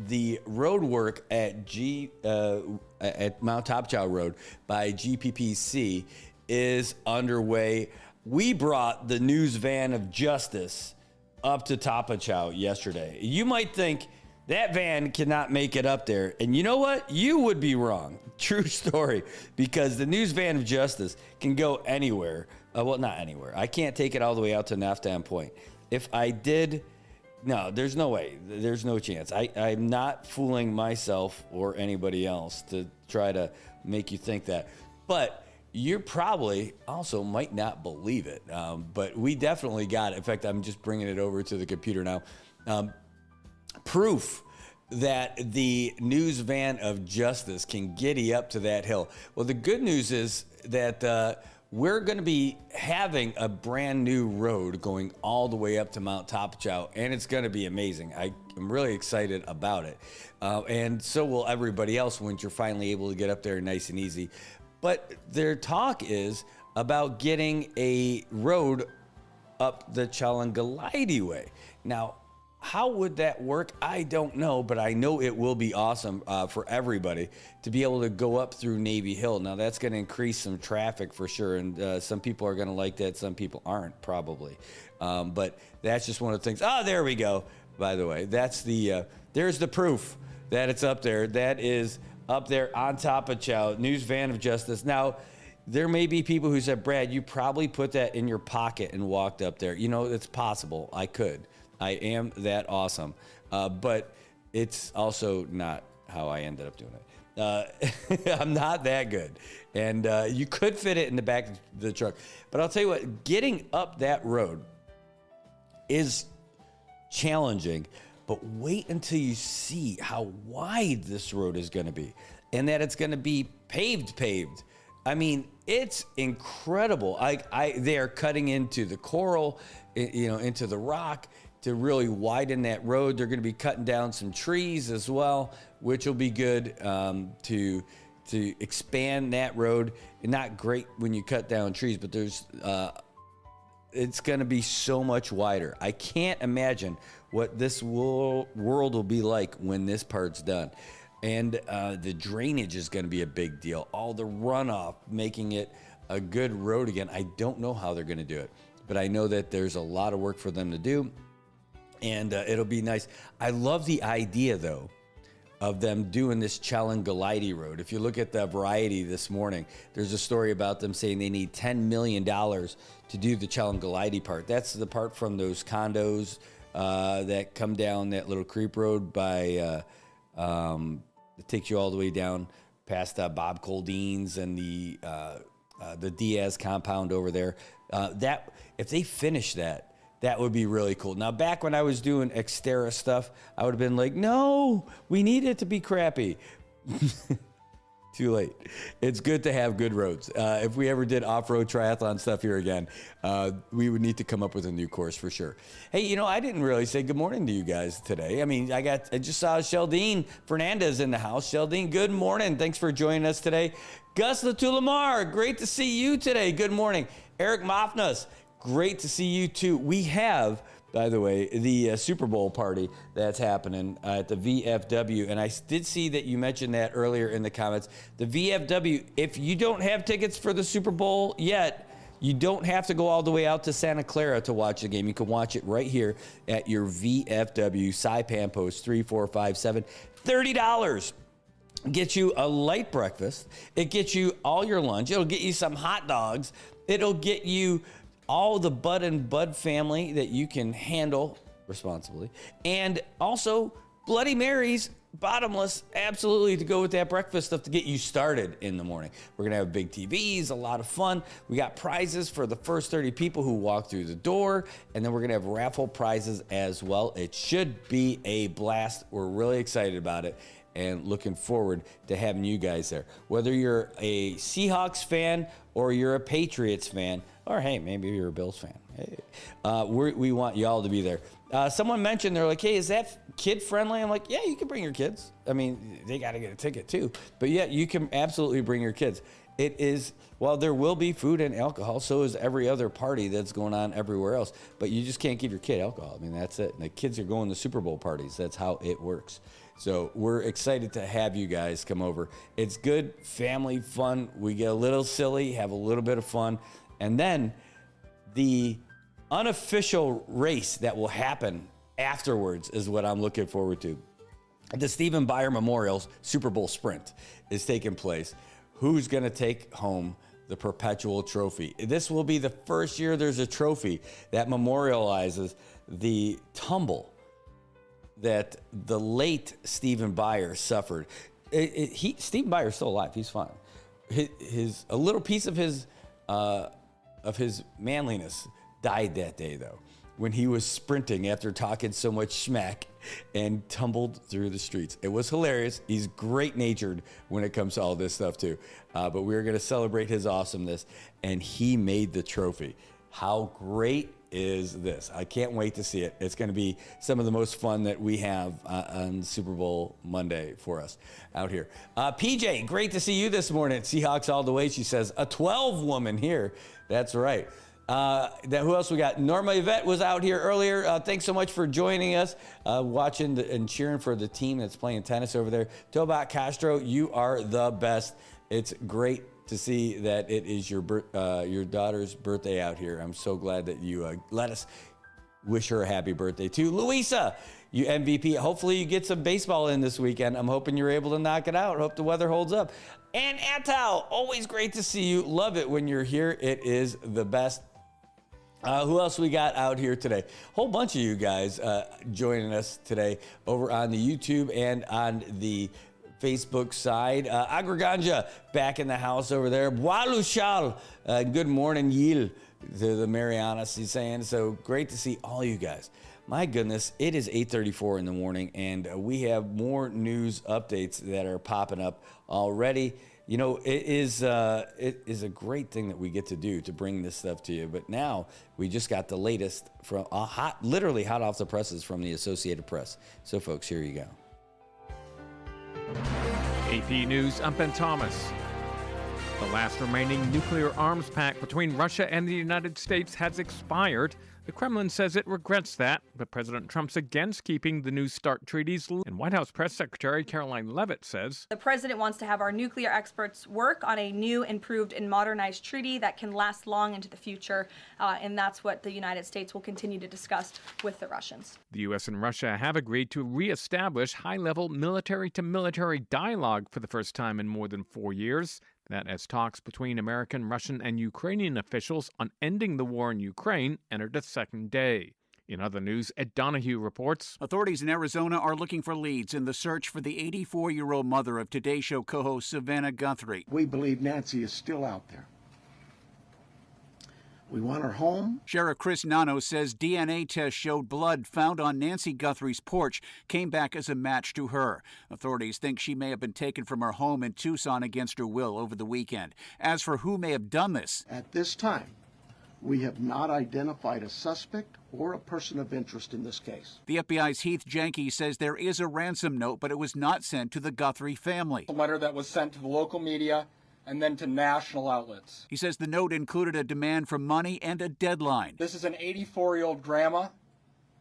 The road work at Mount Topchow Road by GPPC is underway. We brought the news van of justice up to Topchow yesterday. You might think that van cannot make it up there. And you know what? You would be wrong. True story. Because the news van of justice can go anywhere. Well, not anywhere. I can't take it all the way out to Naftan Point. If I did, no, there's no way. There's no chance. I'm not fooling myself or anybody else to try to make you think that. But you probably also might not believe it. But we definitely got it. In fact, I'm just bringing it over to the computer now. Proof that the news van of justice can giddy up to that hill. Well, the good news is that we're going to be having a brand new road going all the way up to Mount Topchow, and it's going to be amazing. I'm really excited about it. And so will everybody else once you're finally able to get up there nice and easy. But their talk is about getting a road up the Chalangalide way. Now, how would that work? I don't know, but I know it will be awesome for everybody to be able to go up through Navy Hill. Now, that's going to increase some traffic for sure, and some people are going to like that. Some people aren't, probably. But that's just one of the things. Oh, there we go, by the way. That's there's the proof that it's up there. That is up there on top of Chow, News Van of Justice. Now, there may be people who said, Brad, you probably put that in your pocket and walked up there. You know, it's possible. I could. I am that awesome. But it's also not how I ended up doing it. I'm not that good. And you could fit it in the back of the truck. But I'll tell you what, getting up that road is challenging. But wait until you see how wide this road is going to be and that it's going to be paved. I mean, it's incredible. They are cutting into the coral, into the rock to really widen that road. They're going to be cutting down some trees as well, which will be good to expand that road. Not great when you cut down trees, but it's going to be so much wider. I can't imagine what this world will be like when this part's done. And the drainage is going to be a big deal. All the runoff, making it a good road again. I don't know how they're going to do it, but I know that there's a lot of work for them to do, and it'll be nice. I love the idea, though, of them doing this Chalangalite road. If you look at the Variety this morning, there's a story about them saying they need $10 million to do the Chalangalite part. That's the part from those condos that come down that little creek road by... it takes you all the way down past Bob Coldine's and the Diaz compound over there. That if they finish that would be really cool. Now, back when I was doing Xterra stuff, I would have been like, no, we need it to be crappy. Too late. It's good to have good roads. If we ever did off-road triathlon stuff here again, we would need to come up with a new course for sure. Hey, I didn't really say good morning to you guys today. I mean, I just saw Sheldine Fernandez in the house. Sheldine, good morning. Thanks for joining us today. Gus Latulamar, great to see you today. Good morning. Eric Mofnas, great to see you too. We have, by the way, the Super Bowl party that's happening at the VFW. And I did see that you mentioned that earlier in the comments. The VFW, if you don't have tickets for the Super Bowl yet, you don't have to go all the way out to Santa Clara to watch the game. You can watch it right here at your VFW Saipan Post 3457. $30. Gets you a light breakfast. It gets you all your lunch. It'll get you some hot dogs. It'll get you all the Bud and Bud family that you can handle responsibly. And also Bloody Marys, bottomless, absolutely, to go with that breakfast stuff to get you started in the morning. We're going to have big TVs, a lot of fun. We got prizes for the first 30 people who walk through the door. And then we're going to have raffle prizes as well. It should be a blast. We're really excited about it and looking forward to having you guys there. Whether you're a Seahawks fan or you're a Patriots fan, or hey, maybe you're a Bills fan. Hey, we want y'all to be there. Someone mentioned, they're like, hey, is that kid friendly? I'm like, yeah, you can bring your kids. I mean, they got to get a ticket too. But yeah, you can absolutely bring your kids. It is, well, there will be food and alcohol. So is every other party that's going on everywhere else. But you just can't give your kid alcohol. I mean, that's it. And the kids are going to Super Bowl parties. That's how it works. So we're excited to have you guys come over. It's good family fun. We get a little silly, have a little bit of fun. And then the unofficial race that will happen afterwards is what I'm looking forward to. The Stephen Byer Memorial's Super Bowl Sprint is taking place. Who's going to take home the perpetual trophy? This will be the first year there's a trophy that memorializes the tumble that the late Stephen Byer suffered. Stephen Byer's still alive. He's fine. A little piece of his manliness died that day, though, when he was sprinting after talking so much smack and tumbled through the streets. It was hilarious. He's great-natured when it comes to all this stuff, too. But we're going to celebrate his awesomeness, and he made the trophy. How great is this? I can't wait to see it. It's going to be some of the most fun that we have on Super Bowl Monday for us out here. PJ, great to see you this morning. Seahawks all the way, she says. A 12 woman here. That's right. Who else we got? Norma Yvette was out here earlier. Thanks so much for joining us, watching and cheering for the team that's playing tennis over there. Tobat Castro, you are the best. It's great to see that it is your daughter's birthday out here. I'm so glad that you let us wish her a happy birthday too. Louisa, you MVP. Hopefully you get some baseball in this weekend. I'm hoping you're able to knock it out. Hope the weather holds up. And Atal, always great to see you. Love it when you're here. It is the best. Who else we got out here today? Whole bunch of you guys joining us today over on the YouTube and on the Facebook side. Agraganja back in the house over there. Boalushal, good morning, Yil, to the Marianas, he's saying. So great to see all you guys. My goodness, it is 8:34 in the morning, and we have more news updates that are popping up already. You know, it is a great thing that we get to do, to bring this stuff to you. But now we just got the latest from literally hot off the presses from the Associated Press. So, folks, here you go. AP News, I'm Ben Thomas. The last remaining nuclear arms pact between Russia and the United States has expired. The Kremlin says it regrets that, but President Trump's against keeping the New START treaties. And White House Press Secretary Caroline Leavitt says, the president wants to have our nuclear experts work on a new, improved, and modernized treaty that can last long into the future, and that's what the United States will continue to discuss with the Russians. The U.S. and Russia have agreed to reestablish high-level military-to-military dialogue for the first time in more than 4 years. That as talks between American, Russian, and Ukrainian officials on ending the war in Ukraine entered its second day. In other news, Ed Donahue reports, authorities in Arizona are looking for leads in the search for the 84-year-old mother of Today Show co-host Savannah Guthrie. We believe Nancy is still out there. We want her home. Sheriff Chris Nano says DNA tests showed blood found on Nancy Guthrie's porch came back as a match to her. Authorities think she may have been taken from her home in Tucson against her will over the weekend. As for who may have done this, at this time, we have not identified a suspect or a person of interest in this case. The FBI's Heath Janke says there is a ransom note, but it was not sent to the Guthrie family. A letter that was sent to the local media and then to national outlets. He says the note included a demand for money and a deadline. This is an 84-year-old grandma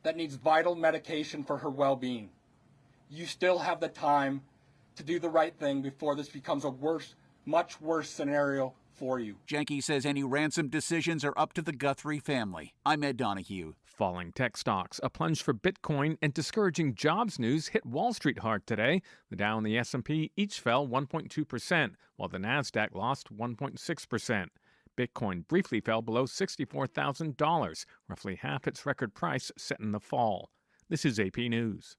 that needs vital medication for her well-being. You still have the time to do the right thing before this becomes a much worse scenario for you. Janke says any ransom decisions are up to the Guthrie family. I'm Ed Donahue. Falling tech stocks, a plunge for Bitcoin, and discouraging jobs news hit Wall Street hard today. The Dow and the S&P each fell 1.2%, while the Nasdaq lost 1.6%. Bitcoin briefly fell below $64,000, roughly half its record price set in the fall. This is AP News.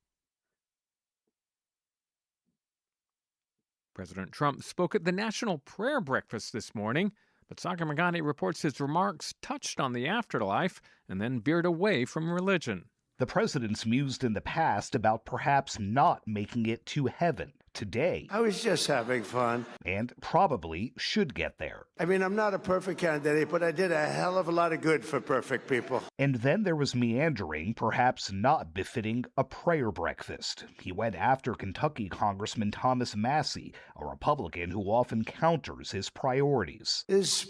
President Trump spoke at the National Prayer Breakfast this morning, but Sagar Meghani reports his remarks touched on the afterlife and then veered away from religion. The president's mused in the past about perhaps not making it to heaven. Today, I was just having fun. And probably should get there. I mean, I'm not a perfect candidate, but I did a hell of a lot of good for perfect people. And then there was meandering, perhaps not befitting a prayer breakfast. He went after Kentucky Congressman Thomas Massie, a Republican who often counters his priorities. This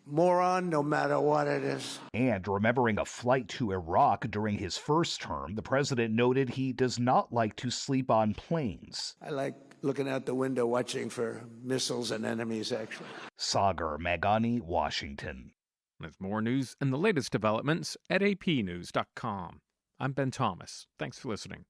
moron, no matter what it is. And remembering a flight to Iraq during his first term, the president noted he does not like to sleep on planes. I like looking out the window watching for missiles and enemies, actually. Sagar Meghani, Washington. There's more news and the latest developments at apnews.com. I'm Ben Thomas. Thanks for listening.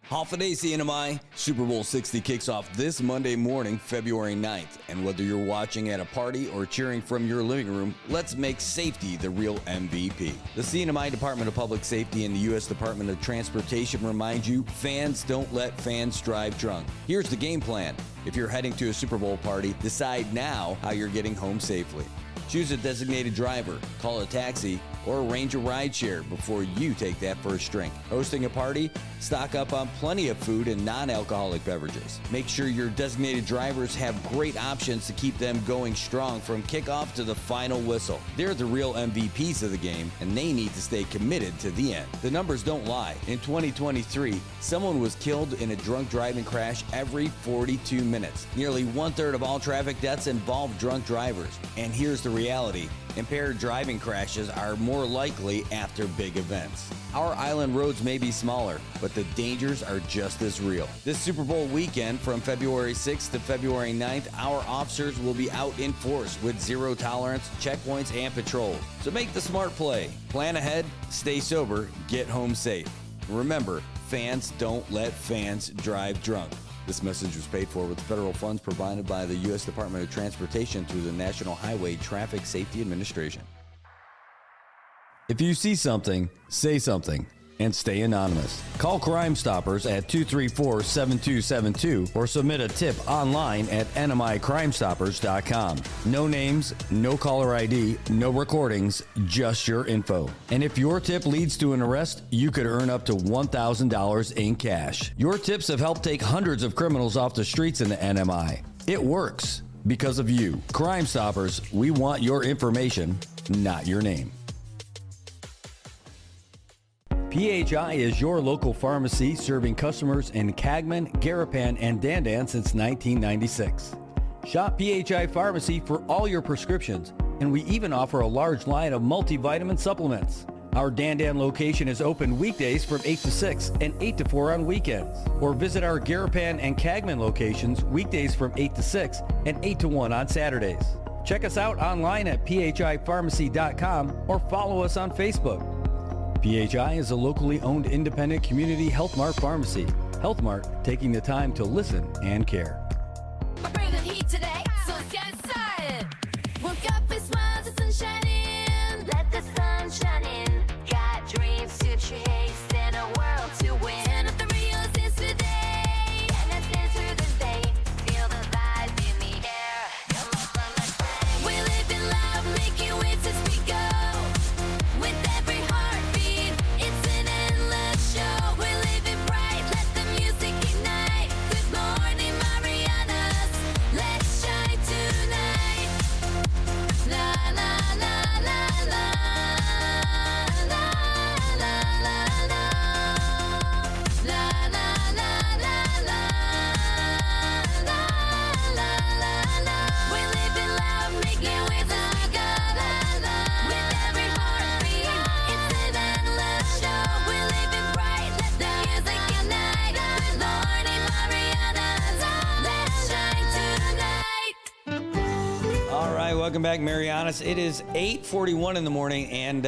Holiday CNMI Super Bowl 60 kicks off this Monday morning, February 9th. And whether you're watching at a party or cheering from your living room, let's make safety the real MVP. The CNMI Department of Public Safety and the U.S. Department of Transportation remind you, fans don't let fans drive drunk. Here's the game plan. If you're heading to a Super Bowl party, decide now how you're getting home safely. Choose a designated driver, call a taxi, or arrange a rideshare before you take that first drink. Hosting a party? Stock up on plenty of food and non-alcoholic beverages. Make sure your designated drivers have great options to keep them going strong from kickoff to the final whistle. They're the real MVPs of the game, and they need to stay committed to the end. The numbers don't lie. In 2023, someone was killed in a drunk driving crash every 42 minutes. Nearly one-third of all traffic deaths involve drunk drivers. And here's the reality. Impaired driving crashes are more likely after big events. Our island roads may be smaller, but the dangers are just as real. This Super Bowl weekend from February 6th to February 9th, our officers will be out in force with zero tolerance, checkpoints, and patrols. So make the smart play. Plan ahead, stay sober, get home safe. Remember, fans don't let fans drive drunk. This message was paid for with federal funds provided by the U.S. Department of Transportation through the National Highway Traffic Safety Administration. If you see something, say something, and stay anonymous. Call Crime Stoppers at 234-7272 or submit a tip online at nmicrimestoppers.com. No names, no caller ID, no recordings, just your info. And if your tip leads to an arrest, you could earn up to $1,000 in cash. Your tips have helped take hundreds of criminals off the streets in the NMI. It works because of you. Crime Stoppers, we want your information, not your name. PHI is your local pharmacy serving customers in Cagman, Garapan, and Dandan since 1996. Shop PHI Pharmacy for all your prescriptions, and we even offer a large line of multivitamin supplements. Our Dandan location is open weekdays from 8 to 6 and 8 to 4 on weekends. Or visit our Garapan and Cagman locations weekdays from 8 to 6 and 8 to 1 on Saturdays. Check us out online at phipharmacy.com or follow us on Facebook. PHI is a locally owned independent community Health Mart pharmacy. Health Mart, taking the time to listen and care. Bring the heat today, so let's get started. Woke up with smiles, the sun shining. Let the sun shine in. Got dreams to chase and a world to win. Turn up the real dance today, and let's dance through the day. Feel the vibe in the air. Come on, let's play. We live in love, making waves as we go. With every heartbeat, it's an endless show. We're living bright, let the music ignite. Good morning, Marianas. Let's shine tonight. La la la la la. La la la la. La la la la la. La la la la. We live in love, making waves as we go. With every heartbeat, it's an endless show. We're living bright, let the music ignite. Good morning, Marianas. Let's shine tonight. All right, welcome back, Marianas. It is 8:41 in the morning, and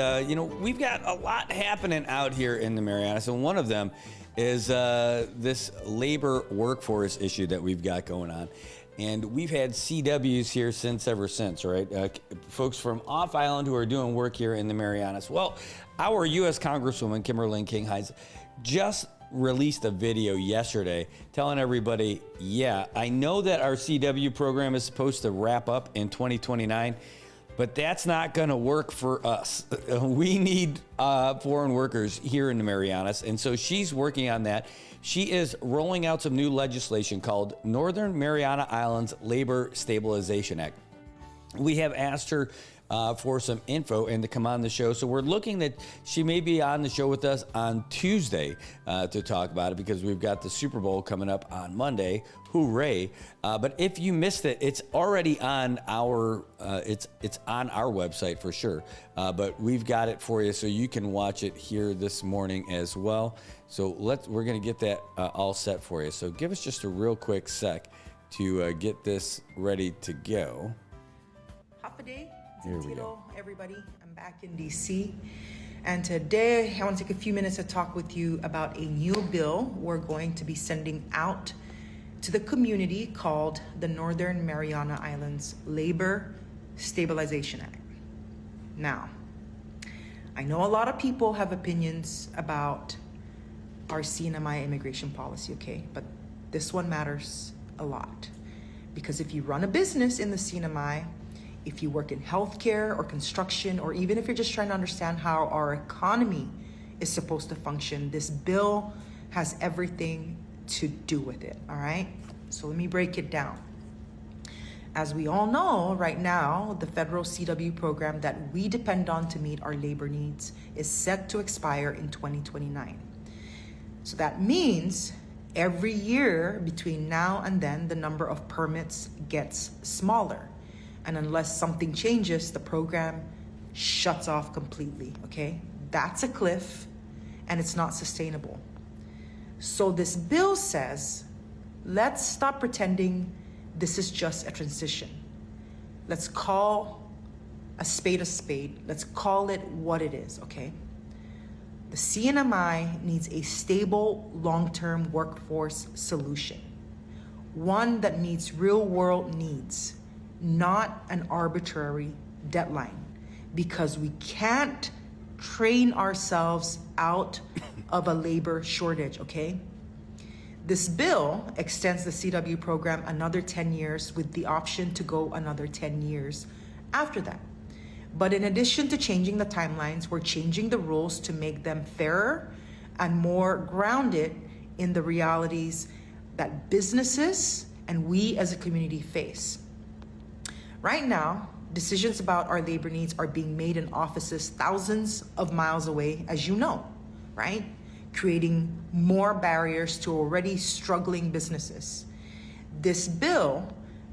we've got a lot happening out here in the Marianas, and one of them is this labor workforce issue that we've got going on. And we've had CWs here ever since, right? Folks from off island who are doing work here in the Marianas. Well, our U.S. Congresswoman, Kimberly King Hines, just released a video yesterday telling everybody, yeah, I know that our CW program is supposed to wrap up in 2029, but that's not going to work for us. We need foreign workers here in the Marianas, and so she's working on that. She is rolling out some new legislation called Northern Mariana Islands Labor Stabilization Act. We have asked her for some info and to come on the show. So we're looking that she may be on the show with us on Tuesday to talk about it, because we've got the Super Bowl coming up on Monday. Hooray. But if you missed it, it's already on our it's on our website for sure. But we've got it for you so you can watch it here this morning as well. So we're going to get that all set for you. So give us just a real quick sec to get this ready to go. Day. Here we Hello, everybody. I'm back in DC, and today I want to take a few minutes to talk with you about a new bill we're going to be sending out to the community called the Northern Mariana Islands Labor Stabilization Act. Now, I know a lot of people have opinions about our CNMI immigration policy, okay? But this one matters a lot, because if you run a business in the CNMI, if you work in healthcare or construction, or even if you're just trying to understand how our economy is supposed to function, this bill has everything to do with it, all right? So let me break it down. As we all know, right now, the federal CW program that we depend on to meet our labor needs is set to expire in 2029. So that means every year between now and then, the number of permits gets smaller. And unless something changes, the program shuts off completely, okay? That's a cliff, and it's not sustainable. So this bill says, let's stop pretending this is just a transition. Let's call a spade a spade. Let's call it what it is, okay? The CNMI needs a stable, long-term workforce solution, one that meets real-world needs, not an arbitrary deadline, because we can't train ourselves out of a labor shortage, okay? This bill extends the CW program another 10 years with the option to go another 10 years after that. But in addition to changing the timelines, we're changing the rules to make them fairer and more grounded in the realities that businesses and we as a community face. Right now, decisions about our labor needs are being made in offices thousands of miles away, as you know, right? Creating more barriers to already struggling businesses. This bill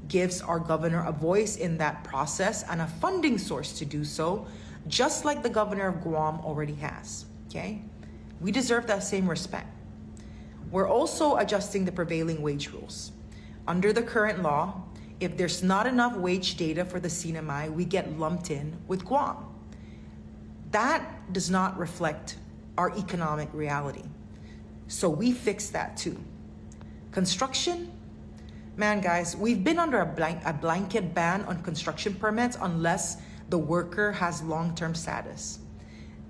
gives our governor a voice in that process and a funding source to do so, just like the governor of Guam already has, okay? We deserve that same respect. We're also adjusting the prevailing wage rules. Under the current law, if there's not enough wage data for the CNMI, we get lumped in with Guam. That does not reflect our economic reality. So we fixed that too. Construction, man, guys, we've been under a blanket ban on construction permits unless the worker has long-term status.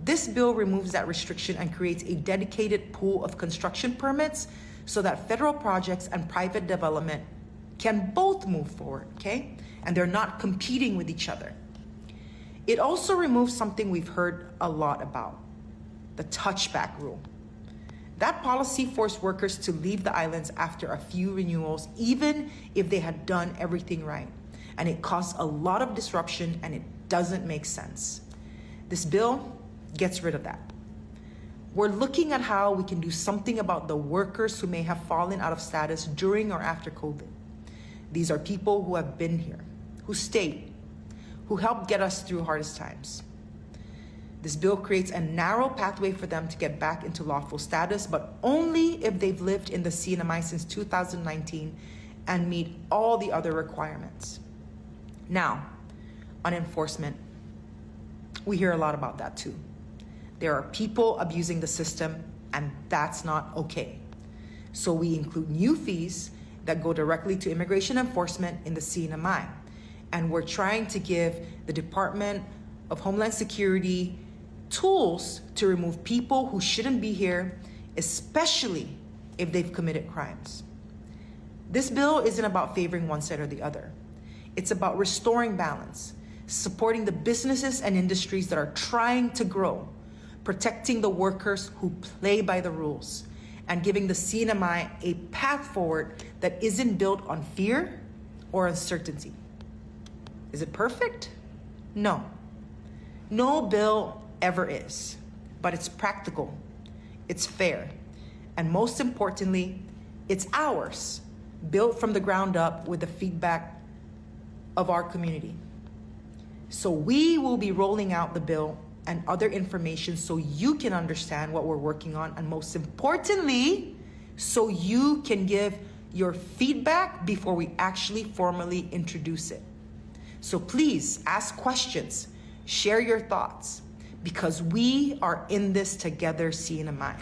This bill removes that restriction and creates a dedicated pool of construction permits so that federal projects and private development can both move forward, okay? And they're not competing with each other. It also removes something we've heard a lot about, the touchback rule. That policy forced workers to leave the islands after a few renewals, even if they had done everything right. And it caused a lot of disruption, and it doesn't make sense. This bill gets rid of that. We're looking at how we can do something about the workers who may have fallen out of status during or after COVID. These are people who have been here, who stayed, who helped get us through hardest times. This bill creates a narrow pathway for them to get back into lawful status, but only if they've lived in the CNMI since 2019 and meet all the other requirements. Now, on enforcement, we hear a lot about that too. There are people abusing the system, and that's not okay. So we include new fees that go directly to immigration enforcement in the CNMI. And we're trying to give the Department of Homeland Security tools to remove people who shouldn't be here, especially if they've committed crimes. This bill isn't about favoring one side or the other. It's about restoring balance, supporting the businesses and industries that are trying to grow, protecting the workers who play by the rules, and giving the CNMI a path forward that isn't built on fear or uncertainty. Is it perfect? No. No bill ever is, but it's practical, it's fair, and most importantly, it's ours, built from the ground up with the feedback of our community. So we will be rolling out the bill and other information so you can understand what we're working on, and most importantly, so you can give your feedback before we actually formally introduce it. So please ask questions, share your thoughts, because we are in this together, CNMI.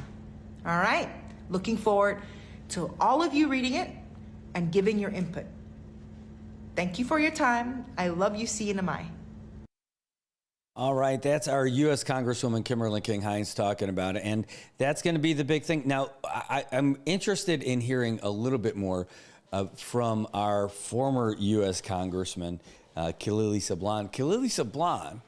All right? Looking forward to all of you reading it and giving your input. Thank you for your time. I love you, CNMI. All right, that's our U.S. Congresswoman Kimberly King Hines talking about it, and that's going to be the big thing. Now, I'm interested in hearing a little bit more from our former U.S. Congressman, Kilili Sablan. Kilili Sablan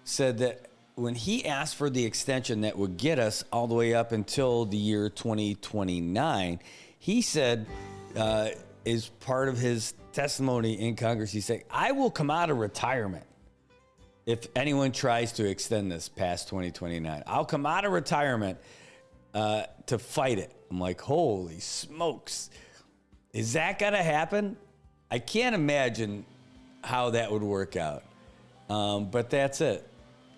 said that when he asked for the extension that would get us all the way up until the year 2029, he said, as part of his testimony in Congress, he said, I will come out of retirement if anyone tries to extend this past 2029. I'll come out of retirement to fight it. I'm like, holy smokes. Is that going to happen? I can't imagine how that would work out. But that's it.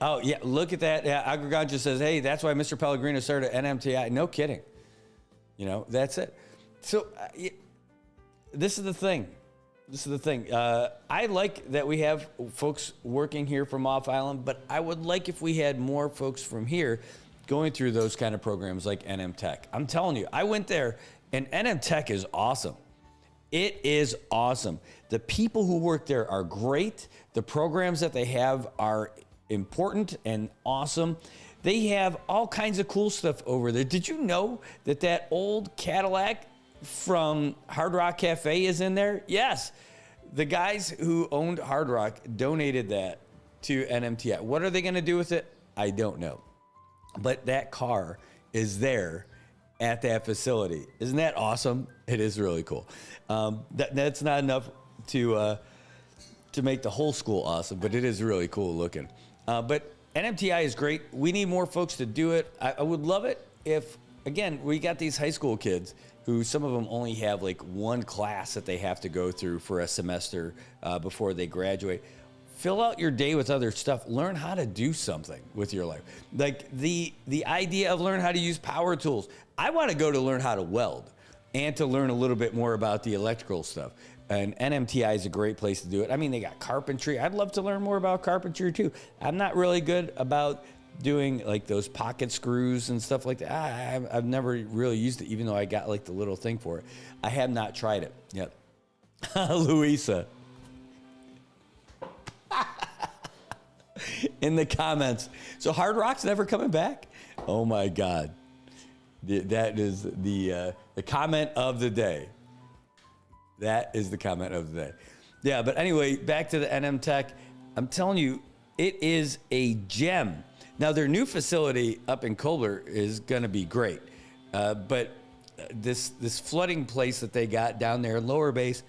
Oh, yeah, look at that. Yeah, Agrigancha says, hey, that's why Mr. Pellegrino started NMTI. No kidding. You know, that's it. So this is the thing. I like that we have folks working here from off island, but I would like if we had more folks from here going through those kind of programs like NM Tech. I'm telling you, I went there, and NM Tech is awesome. It is awesome. The people who work there are great. The programs that they have are important and awesome. They have all kinds of cool stuff over there. Did you know that that old Cadillac from Hard Rock Cafe is in there? Yes. The guys who owned Hard Rock donated that to NMTI. What are they going to do with it? I don't know. But that car is there at that facility. Isn't that awesome? It is really cool. That's not enough to make the whole school awesome, but it is really cool looking. But NMTI is great. We need more folks to do it. I would love it if, again, we got these high school kids who some of them only have like one class that they have to go through for a semester before they graduate. Fill out your day with other stuff. Learn how to do something with your life. Like the idea of learn how to use power tools. I want to go to learn how to weld and to learn a little bit more about the electrical stuff. And NMTI is a great place to do it. I mean, they got carpentry. I'd love to learn more about carpentry too. I'm not really good about doing like those pocket screws and stuff like that. I've never really used it, even though I got like the little thing for it. I have not tried it yet. Louisa. In the comments. So Hard Rock's never coming back? Oh my God. That is the comment of the day. That is the comment of the day. Yeah, but anyway, back to the NM Tech. I'm telling you, it is a gem. Now, their new facility up in Kohler is going to be great. But this flooding place that they got down there in Lower Base,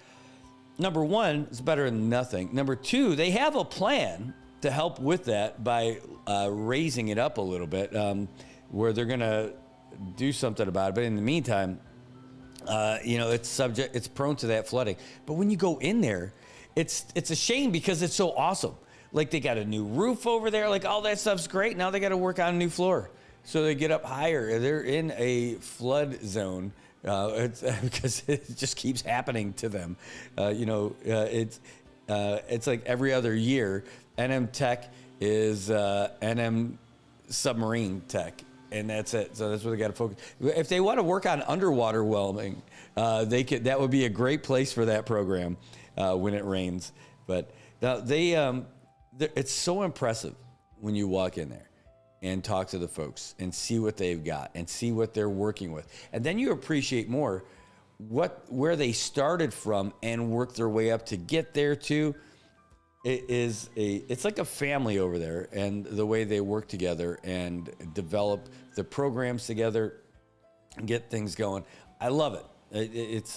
number one, is better than nothing. Number two, they have a plan to help with that by raising it up a little bit, where they're going to do something about it. But in the meantime, it's prone to that flooding. But when you go in there, it's a shame because it's so awesome. Like they got a new roof over there, like all that stuff's great. Now they got to work on a new floor. So they get up higher. They're in a flood zone because it just keeps happening to them. It's like every other year. NM Tech is NM Submarine Tech. And that's it. So that's where they got to focus. If they want to work on underwater welding, they could. That would be a great place for that program when it rains. But it's so impressive when you walk in there and talk to the folks and see what they've got and see what they're working with, and then you appreciate more where they started from and work their way up to get there too. It's like a family over there, and the way they work together and develop the programs together and get things going. I love it.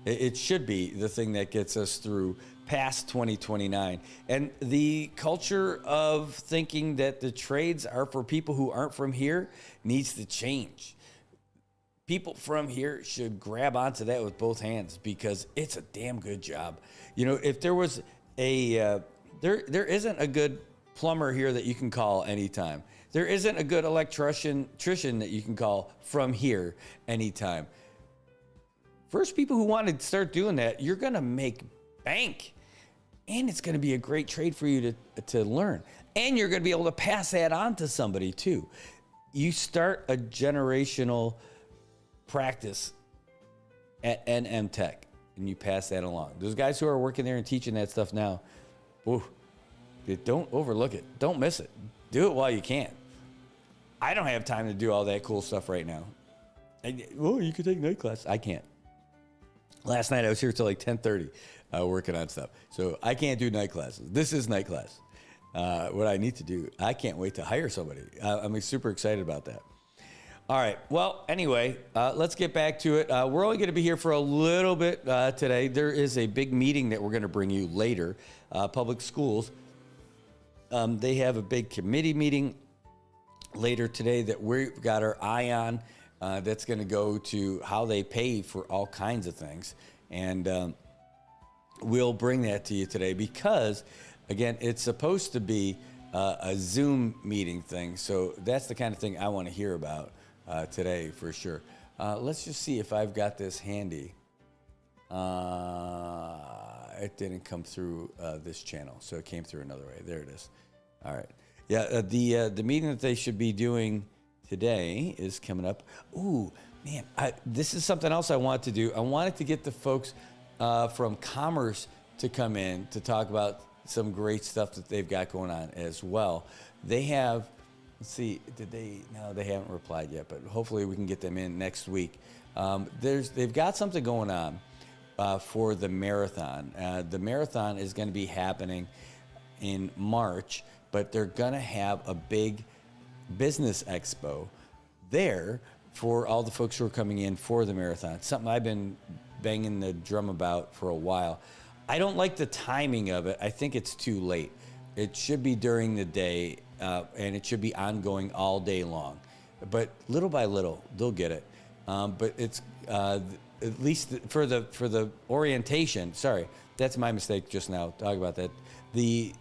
It should be the thing that gets us through past 2029. And the culture of thinking that the trades are for people who aren't from here needs to change. People from here should grab onto that with both hands because it's a damn good job. If there was there isn't a good plumber here that you can call anytime. There isn't a good electrician that you can call from here anytime. First people who want to start doing that, you're going to make bank. And it's going to be a great trade for you to learn. And you're going to be able to pass that on to somebody too. You start a generational practice at NM Tech. And you pass that along. Those guys who are working there and teaching that stuff now, don't overlook it. Don't miss it. Do it while you can. I don't have time to do all that cool stuff right now. You could take night class. I can't. Last night I was here till like 10:30 working on stuff. So I can't do night classes. This is night class. What I need to do, I can't wait to hire somebody. I'm super excited about that. All right. Well, anyway, let's get back to it. We're only going to be here for a little bit today. There is a big meeting that we're going to bring you later. Public schools, they have a big committee meeting later today that we've got our eye on. That's going to go to how they pay for all kinds of things. And we'll bring that to you today because, again, it's supposed to be a Zoom meeting thing. So that's the kind of thing I want to hear about. Today for sure. Let's just see if I've got this handy. It didn't come through this channel, so it came through another way. There it is. All right. Yeah, the meeting that they should be doing today is coming up. Ooh, man, this is something else I want to do. I wanted to get the folks from Commerce to come in to talk about some great stuff that they've got going on as well. They have, let's see, no, they haven't replied yet, but hopefully we can get them in next week. They've got something going on for the marathon. The marathon is going to be happening in March, but they're going to have a big business expo there for all the folks who are coming in for the marathon. Something I've been banging the drum about for a while. I don't like the timing of it. I think it's too late. It should be during the day, and it should be ongoing all day long. But little by little, they'll get it. But it's at least for the orientation. Sorry, that's my mistake just now. Talk about that. The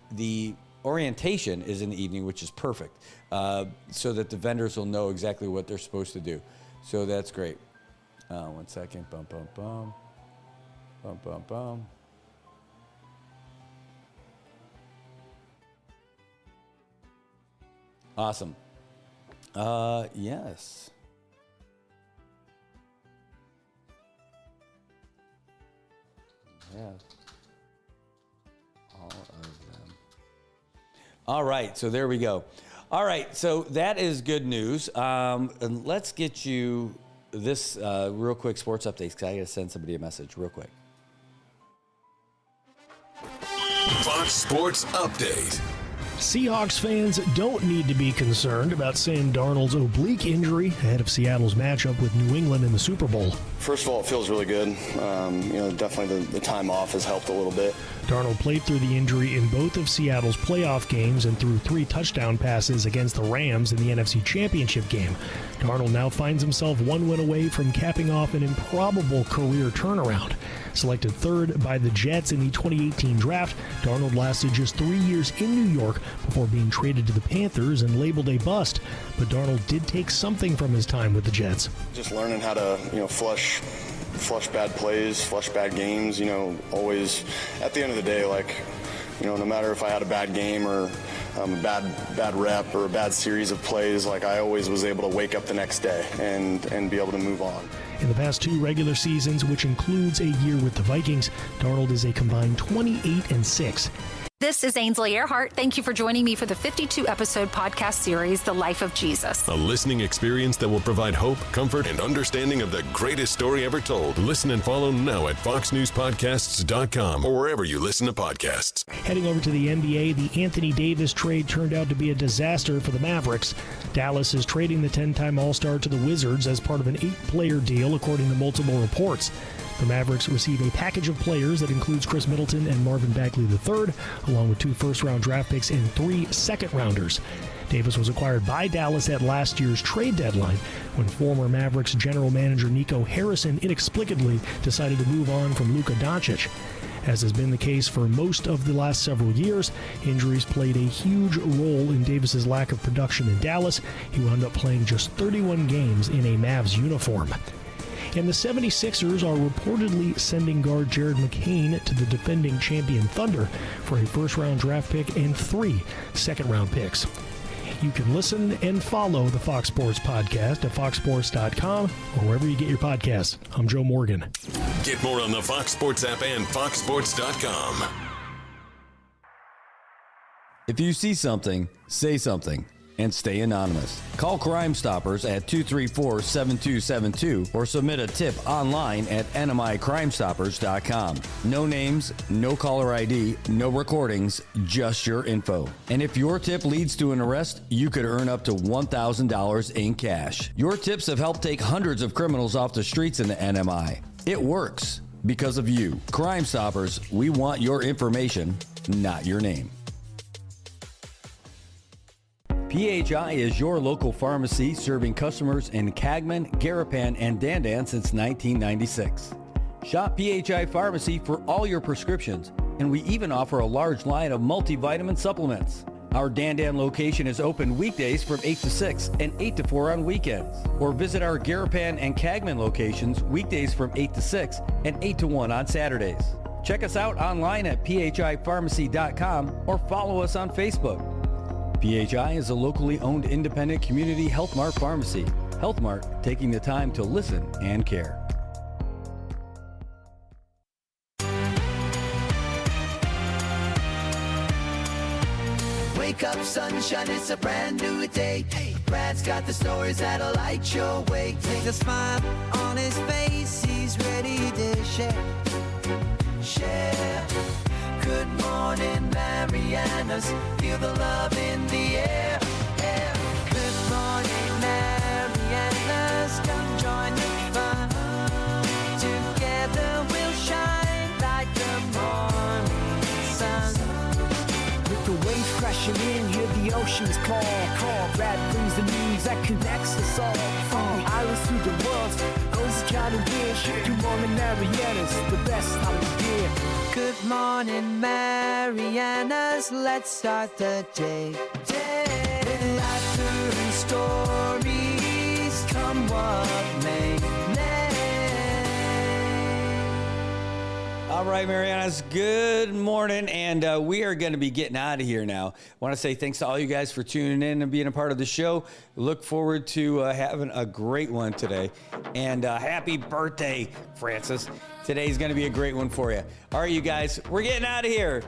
orientation is in the evening, which is perfect, so that the vendors will know exactly what they're supposed to do. So that's great. 1 second. Bum, bum, bum. Bum, bum, bum. Awesome. Yes. Yeah. All of them. All right, so there we go. All right, so that is good news. And let's get you this real quick sports updates, because I got to send somebody a message real quick. Fox Sports Update. Seahawks fans don't need to be concerned about Sam Darnold's oblique injury ahead of Seattle's matchup with New England in the Super Bowl. First of all, it feels really good. Definitely the time off has helped a little bit. Darnold played through the injury in both of Seattle's playoff games and threw 3 touchdown passes against the Rams in the NFC Championship game. Darnold now finds himself 1 win away from capping off an improbable career turnaround. Selected 3rd by the Jets in the 2018 draft, Darnold lasted just 3 years in New York before being traded to the Panthers and labeled a bust. But Darnold did take something from his time with the Jets. Just learning how to, flush bad plays, flush bad games, always at the end of the day, no matter if I had a bad game or a bad rep or a bad series of plays, I always was able to wake up the next day and be able to move on. In the past 2 regular seasons, which includes a year with the Vikings, Darnold is a combined 28-6. This is Ainsley Earhart. Thank you for joining me for the 52-episode podcast series, The Life of Jesus. A listening experience that will provide hope, comfort, and understanding of the greatest story ever told. Listen and follow now at foxnewspodcasts.com or wherever you listen to podcasts. Heading over to the NBA, the Anthony Davis trade turned out to be a disaster for the Mavericks. Dallas is trading the 10-time All-Star to the Wizards as part of an 8-player deal, according to multiple reports. The Mavericks receive a package of players that includes Chris Middleton and Marvin Bagley III, along with 2 first-round draft picks and 3 second-rounders. Davis was acquired by Dallas at last year's trade deadline when former Mavericks general manager Nico Harrison inexplicably decided to move on from Luka Doncic. As has been the case for most of the last several years, injuries played a huge role in Davis's lack of production in Dallas. He wound up playing just 31 games in a Mavs uniform. And the 76ers are reportedly sending guard Jared McCain to the defending champion Thunder for a first-round draft pick and 3 second-round picks. You can listen and follow the Fox Sports Podcast at foxsports.com or wherever you get your podcasts. I'm Joe Morgan. Get more on the Fox Sports app and foxsports.com. If you see something, say something. And stay anonymous. Call Crime Stoppers at 234-7272 or submit a tip online at nmicrimestoppers.com. No names, no caller ID, no recordings, just your info. And if your tip leads to an arrest, you could earn up to $1,000 in cash. Your tips have helped take hundreds of criminals off the streets in the NMI. It works because of you. Crime Stoppers, we want your information, not your name. PHI is your local pharmacy serving customers in Cagman, Garapan, and Dandan since 1996. Shop PHI Pharmacy for all your prescriptions, and we even offer a large line of multivitamin supplements. Our Dandan location is open weekdays from 8 to 6 and 8 to 4 on weekends. Or visit our Garapan and Cagman locations weekdays from 8 to 6 and 8 to 1 on Saturdays. Check us out online at phipharmacy.com or follow us on Facebook. PHI is a locally owned independent community Health Mart pharmacy. Health Mart, taking the time to listen and care. Wake up, sunshine, it's a brand new day. Brad's got the stories that'll light your way. Take a smile on his face, he's ready to share. Share. Good morning, Marianas. Feel the love in the air. Good morning, Marianas. Come join the fun. Together we'll shine like the morning sun. With the waves crashing in, hear the oceans call. Brad brings the news that connects us all. From the islands to the world, those kind of wish. Good morning, Marianas, the best time of year. Good morning, Marianas. Let's start the day. With laughter and stories, come what may. All right, Marianas, good morning, and we are going to be getting out of here now. I want to say thanks to all you guys for tuning in and being a part of the show. Look forward to having a great one today, and happy birthday, Francis. Today's going to be a great one for you. All right, you guys, we're getting out of here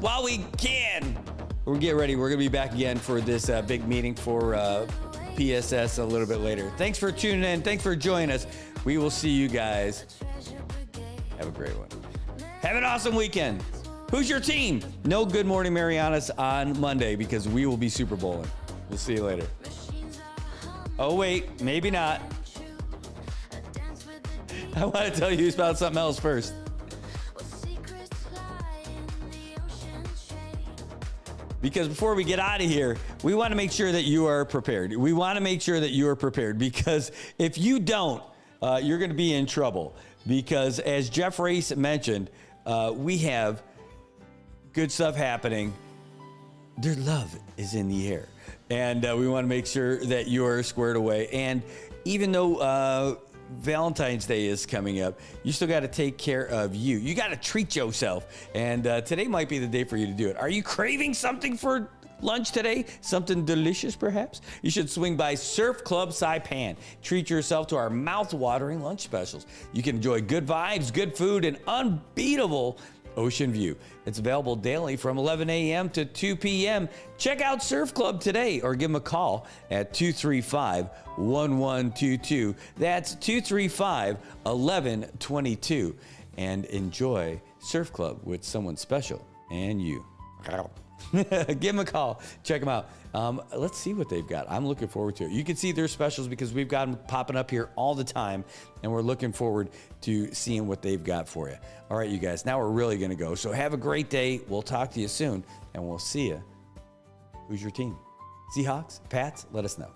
while we can. We'll get ready. We're going to be back again for this big meeting for PSS a little bit later. Thanks for tuning in. Thanks for joining us. We will see you guys. Have a great one. Have an awesome weekend. Who's your team? No Good Morning Marianas on Monday because we will be Super Bowling. We'll see you later. Oh, wait, maybe not. I want to tell you about something else first. Because before we get out of here, we want to make sure that you are prepared. We want to make sure that you are prepared because if you don't, you're going to be in trouble. Because as Jeff Race mentioned, we have good stuff happening. Their love is in the air. And we want to make sure that you're squared away. And even though Valentine's Day is coming up, you still got to take care of you. You got to treat yourself. And today might be the day for you to do it. Are you craving something for lunch today? Something delicious, perhaps? You should swing by Surf Club Saipan. Treat yourself to our mouth-watering lunch specials. You can enjoy good vibes, good food, and unbeatable ocean view. It's available daily from 11 a.m. to 2 p.m. Check out Surf Club today or give them a call at 235-1122. That's 235-1122. And enjoy Surf Club with someone special and you. Give them a call. Check them out. Let's see what they've got. I'm looking forward to it. You can see their specials because we've got them popping up here all the time, and we're looking forward to seeing what they've got for you. All right, you guys, now we're really going to go. So have a great day. We'll talk to you soon, and we'll see you. Who's your team? Seahawks? Pats? Let us know.